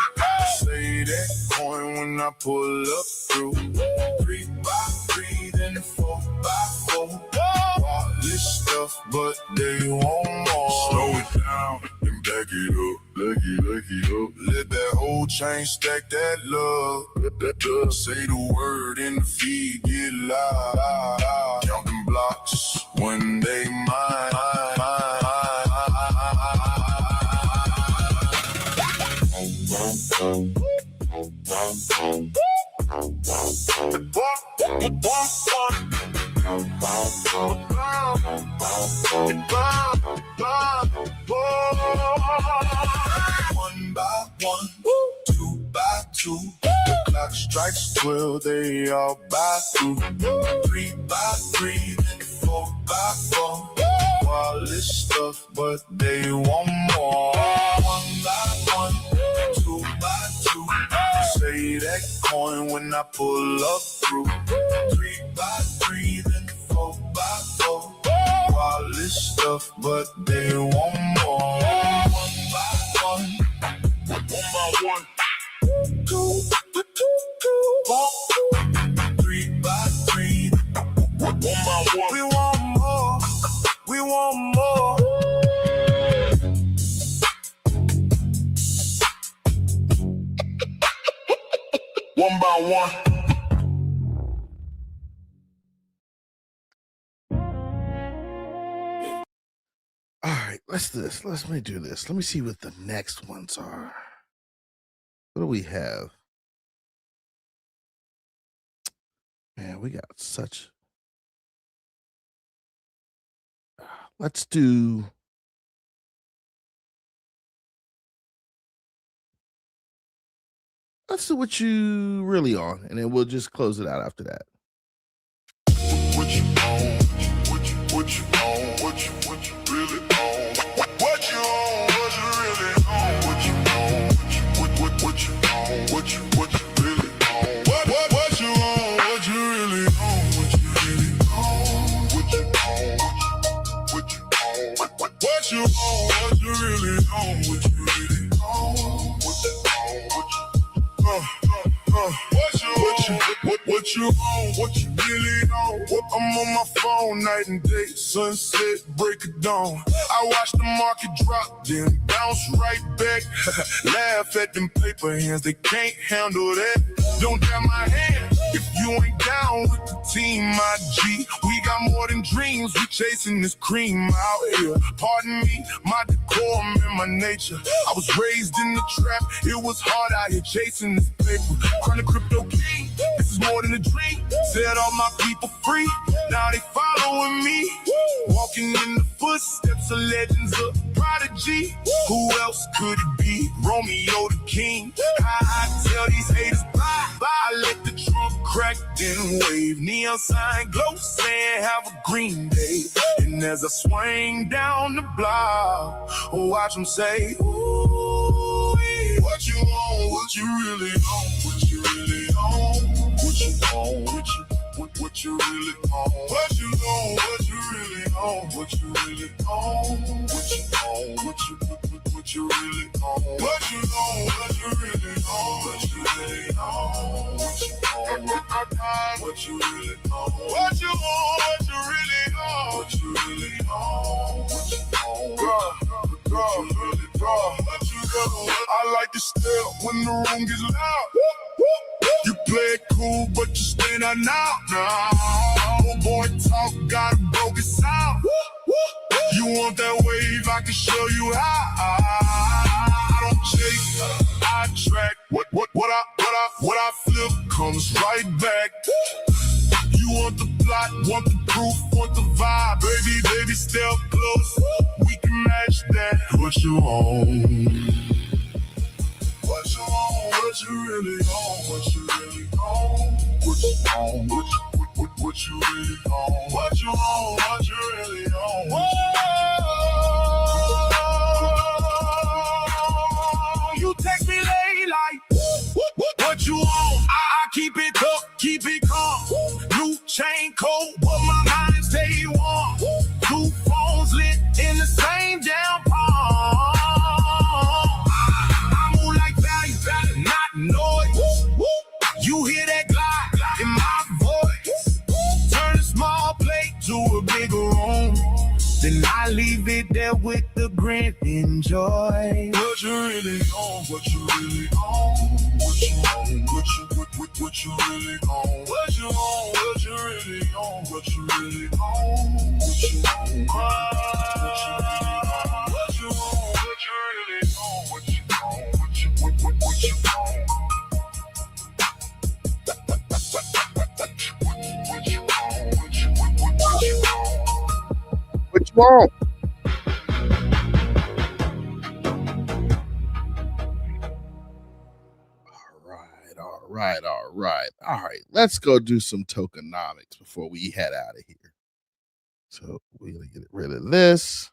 Say that coin when I pull up through. 3 by 3, then 4 by 4. Wallet stuff, but they want more. Slow it down and back it up. Back it up. Let that whole chain stack that love. Say the word in the feed, get loud. Count them blocks when they mine. One by one, two by two. The clock strikes 12, they all by through. 3 by 3, 4 by 4. Wallet stuff, but they want more. One by one, two by two. Say that coin when I pull up through. 3 by 3, then 4 by 4. Wallet stuff, but they want more. One by one, two by 3 by 3. One by one. We want more. We want more. One by one. All right, let's do this. Let me do this. Let me see what the next ones are. What do we have? Man, we got such. Let's do. Let's do what you really on, and then we'll just close it out after that. What you on? What you on? What you really on? What you on? What you really on? What you on? What you on? What you really on? What you on? What you really on? What you really on? What you on? What you on? What you on? What you really on? What you really on? What you on? What you on? What you really on? I'm on my phone night and day, sunset, break of dawn. I watch the market drop, then bounce right back. Laugh at them paper hands, they can't handle that. Don't damn my hand if you ain't down with the team, my G. We got more than dreams, we chasing this cream out here. Pardon me, my decorum and my nature. I was raised in the trap, it was hard out here chasing this paper. Chronic crypto king, this is more than a dream. Set all my people free, now they following me. Walking in the footsteps of legends of prodigy. Who else could it be? Romeo Da King. I tell these haters bye. I let the trunk crack, then wave. Neon sign glow saying have a green day. And as I swing down the block, watch them say, ooh, what you on? What you really on? What you really on? What you on? What you really on? What you on? What you really on? What you really on? What you on? What you really on? What you on? What you really on? What you really on? What you on? What you really on? What you on? What you really on? What you really on? What you on? What you on? I like to step when the room gets loud. You play it cool, but you stand out now. Old boy talk, got a broken sound. You want that wave, I can show you how. I don't chase, I track. What I flip comes right back. You want the plot, want the proof, want the vibe. Baby, step close, we can match that. What you on? What you on? What you really on? What you really on? What you on? What you really on? What you on? What you really on? Whoa! You text me late like what you on? I keep it up, keep it calm. New chain code, but my mind stay warm. Two phones lit in the same damn palm. I move like value, not noise. You hear that glide in my voice. Turn a small plate to a bigger room. Then I leave it there with the grin. Enjoy. What you really on? What you really on? What you on? What you really on? What you on? What you really on? What you really on? What you on? What you on? What you really on? What you on? What you on? What you want? All right. Let's go do some tokenomics before we head out of here. So we're gonna get rid of this.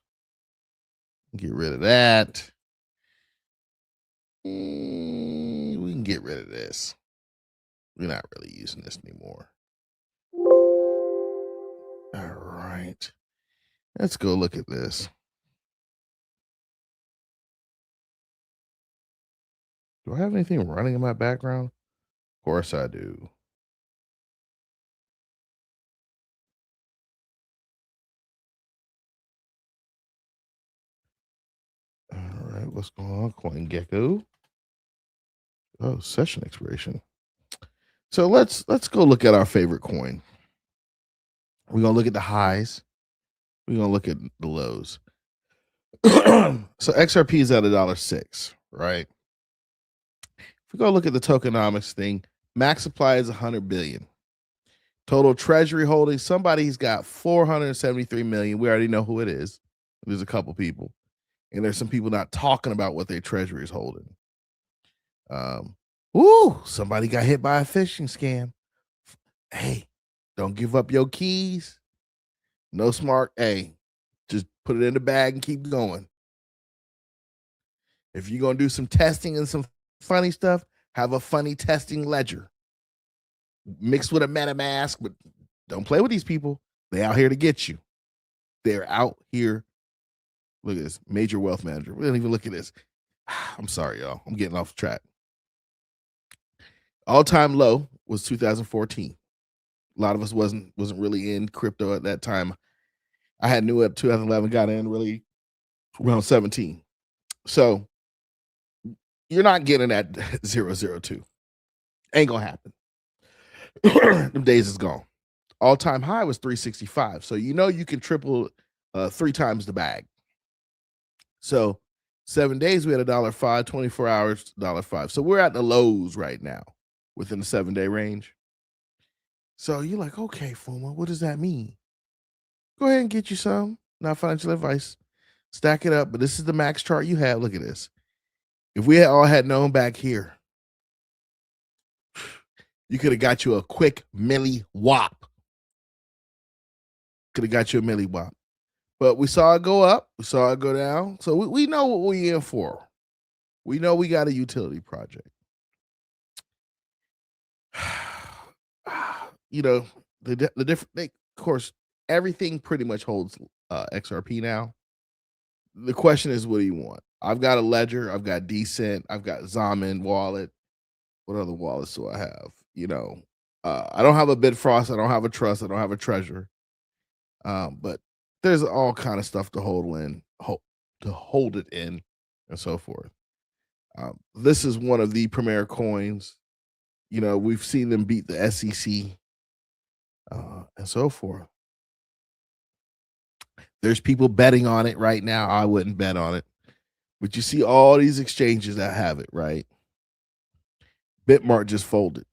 Get rid of that. We can get rid of this. We're not really using this anymore. All right. Let's go look at this. Do I have anything running in my background? Of course I do. All right, what's going on? CoinGecko. Oh, session expiration. So let's go look at our favorite coin. We're gonna look at the highs. We're gonna look at the lows. So XRP is at $1.06, right? If we go look at the tokenomics thing, max supply is 100 billion. Total treasury holdings, somebody's got 473 million. We already know who it is. There's a couple people, and there's some people not talking about what their treasury is holding. Somebody got hit by a phishing scam. Hey, don't give up your keys. No smart. Hey, just put it in the bag and keep going. If you're going to do some testing and some funny stuff, have a funny testing ledger mixed with a MetaMask, but don't play with these people. They're out here to get you. They're out here. Look at this. Major wealth manager. We don't even look at this. I'm sorry, y'all. I'm getting off track. All-time low was 2014. A lot of us wasn't really in crypto at that time. I had knew it 2011, got in really around 17. So you're not getting that 002. Ain't gonna happen. Them days is gone. All-time high was 365. So you know you can triple 3 times the bag. So 7 days we had $1.05, 24 hours $1.05. So we're at the lows right now within the 7-day range. So you're like, okay, FUMA, what does that mean? Go ahead and get you some. Not financial advice. Stack it up. But this is the max chart you have. Look at this. If we all had known back here, you could have got you a quick milli wop. Could have got you a milli wop. But we saw it go up. We saw it go down. So we know what we're in for. We know we got a utility project. You know, the different, of course, everything pretty much holds XRP now. The question is, what do you want? I've got a Ledger. I've got Decent. I've got Zaman wallet. What other wallets do I have? You know, I don't have a Bitfrost. I don't have a Trust. I don't have a Treasure. But there's all kind of stuff to hold it in, and so forth. This is one of the premier coins. You know, we've seen them beat the SEC, and so forth. There's people betting on it right now. I wouldn't bet on it. But you see all these exchanges that have it, right? Bitmart just folded.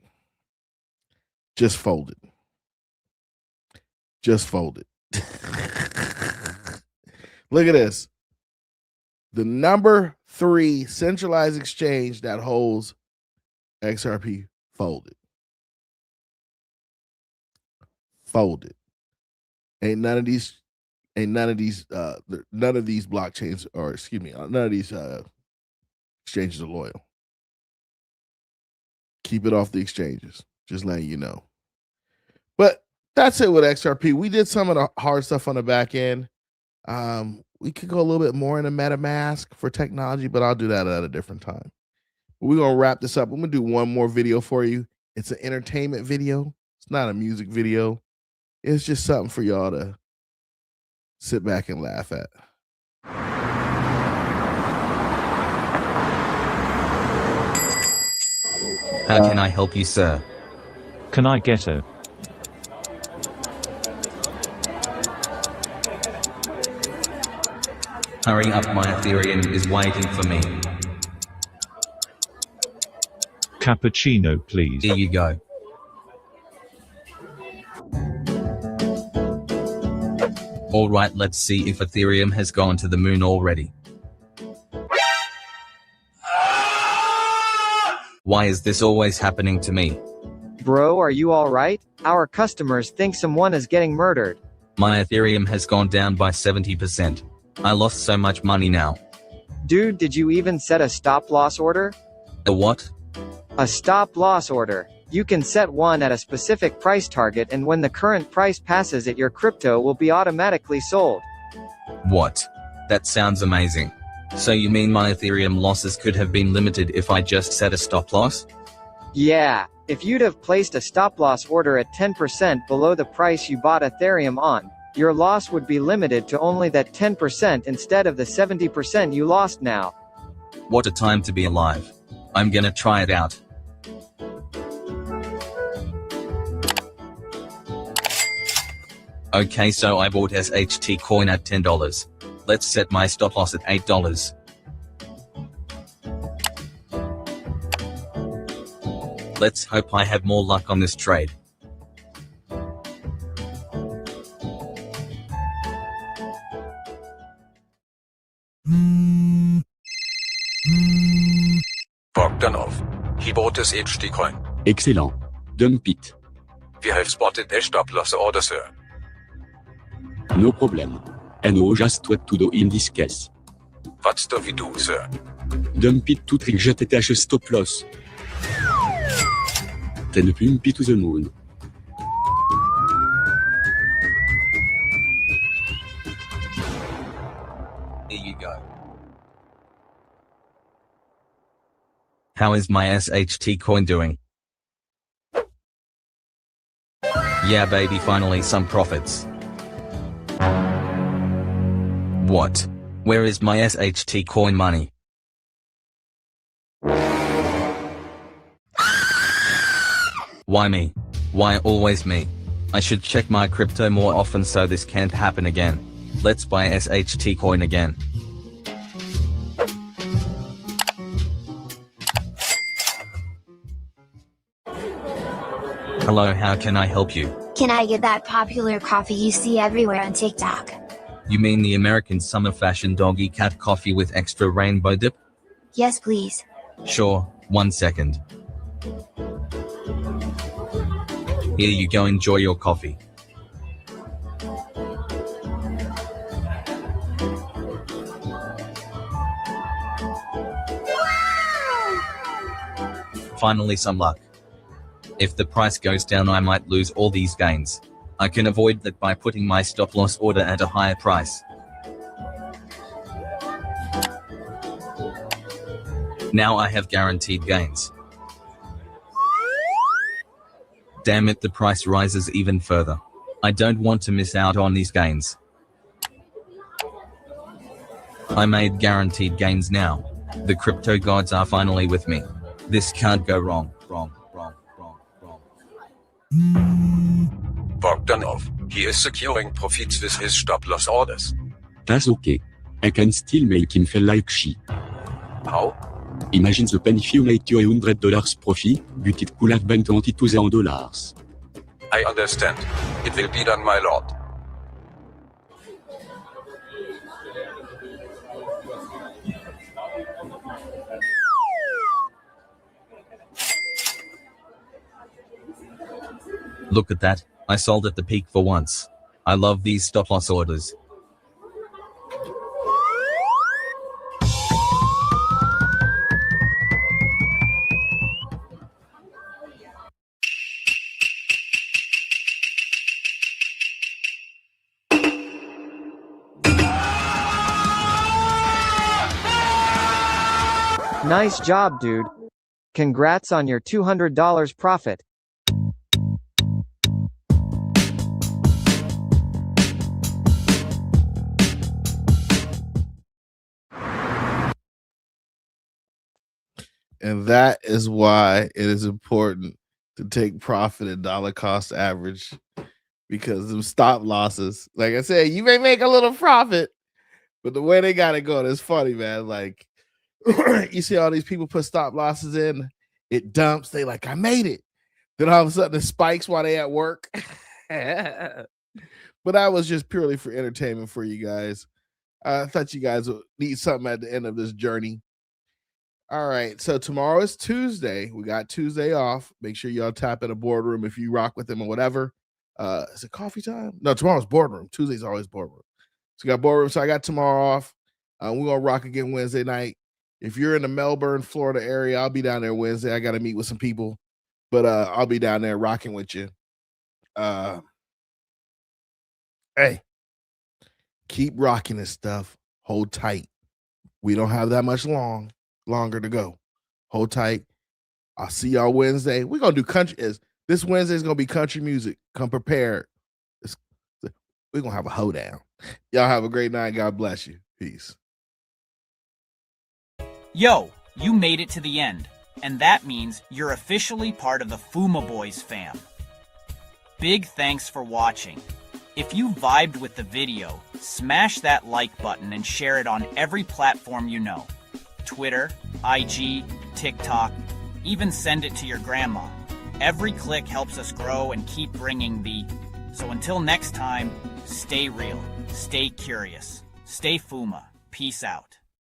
Just folded. Just folded. Look at this. The number 3 centralized exchange that holds XRP folded. Folded. Ain't none of these blockchains, or excuse me, none of these exchanges are loyal. Keep it off the exchanges. Just letting you know. But that's it with XRP. We did some of the hard stuff on the back end. We could go a little bit more into MetaMask for technology, but I'll do that at a different time. We're gonna wrap this up. I'm gonna do one more video for you. It's an entertainment video. It's not a music video. It's just something for y'all to sit back and laugh at. How can I help you, sir? Can I get a Hurry up, my Ethereum is waiting for me. cappuccino, please? Here you go. Alright, let's see if Ethereum has gone to the moon already. Why is this always happening to me? Bro, are you alright? Our customers think someone is getting murdered. My Ethereum has gone down by 70%. I lost so much money now. Dude, did you even set a stop loss order? A what? A stop loss order. You can set one at a specific price target, and when the current price passes it, your crypto will be automatically sold. What? That sounds amazing. So you mean my Ethereum losses could have been limited if I just set a stop loss? Yeah, if you'd have placed a stop loss order at 10% below the price you bought Ethereum on, your loss would be limited to only that 10% instead of the 70% you lost now. What a time to be alive. I'm gonna try it out. Okay, so I bought SHT coin at $10. Let's set my stop loss at $8. Let's hope I have more luck on this trade. Bogdanov. He bought his HT coin. Excellent. Dump it. We have spotted a stop loss order, sir. No problem. I know just what to do in this case. What do we do, sir? Dump it to trigger TTH stop loss. Then pump it to the moon. Here you go. How is my SHT coin doing? Yeah baby, finally some profits. What? Where is my SHT coin money? Why me? Why always me? I should check my crypto more often so this can't happen again. Let's buy SHT coin again. Hello, how can I help you? Can I get that popular coffee you see everywhere on TikTok? You mean the American summer fashion doggy cat coffee with extra rainbow dip? Yes, please. Sure, 1 second. Here you go, enjoy your coffee. Finally some luck. If the price goes down I might lose all these gains. I can avoid that by putting my stop loss order at a higher price. Now I have guaranteed gains. Damn it, the price rises even further. I don't want to miss out on these gains. I made guaranteed gains now. The crypto gods are finally with me. This can't go wrong. Bogdanov. He is securing profits with his stop loss orders. That's okay. I can still make him feel like shit. How? Imagine the pain if you make you $100 profit, but it could have been $22,000. I understand. It will be done, my lord. Look at that. I sold at the peak for once. I love these stop loss orders. Nice job, dude. Congrats on your $200 profit. And that is why it is important to take profit at dollar cost average, because them stop losses, like I said, you may make a little profit, but the way they got it going is funny, man. Like, you see all these people put stop losses in, it dumps, they like, I made it. Then all of a sudden it spikes while they at work. But that was just purely for entertainment for you guys. I thought you guys would need something at the end of this journey. All right, so tomorrow is Tuesday. We got Tuesday off. Make sure y'all tap in a boardroom if you rock with them or whatever. Is it coffee time? No, tomorrow's boardroom. Tuesday's always boardroom. So we got boardroom. So I got tomorrow off. We're gonna rock again Wednesday night. If you're in the Melbourne, Florida area, I'll be down there Wednesday. I got to meet with some people, but I'll be down there rocking with you. Hey, keep rocking this stuff. Hold tight. We don't have that much longer to go. Hold tight. I'll see y'all Wednesday. We're gonna do country. This Wednesday is gonna be country music. Come prepared. We're gonna have a hoedown. Y'all have a great night. God bless you. Peace. Yo, you made it to the end, and that means you're officially part of the FUMA Boy'Z fam. Big thanks for watching. If you vibed with the video, smash that like button and share it on every platform you know. Twitter, IG, TikTok, even send it to your grandma. Every click helps us grow and keep bringing the... So until next time, stay real, stay curious, stay FUMA. Peace out.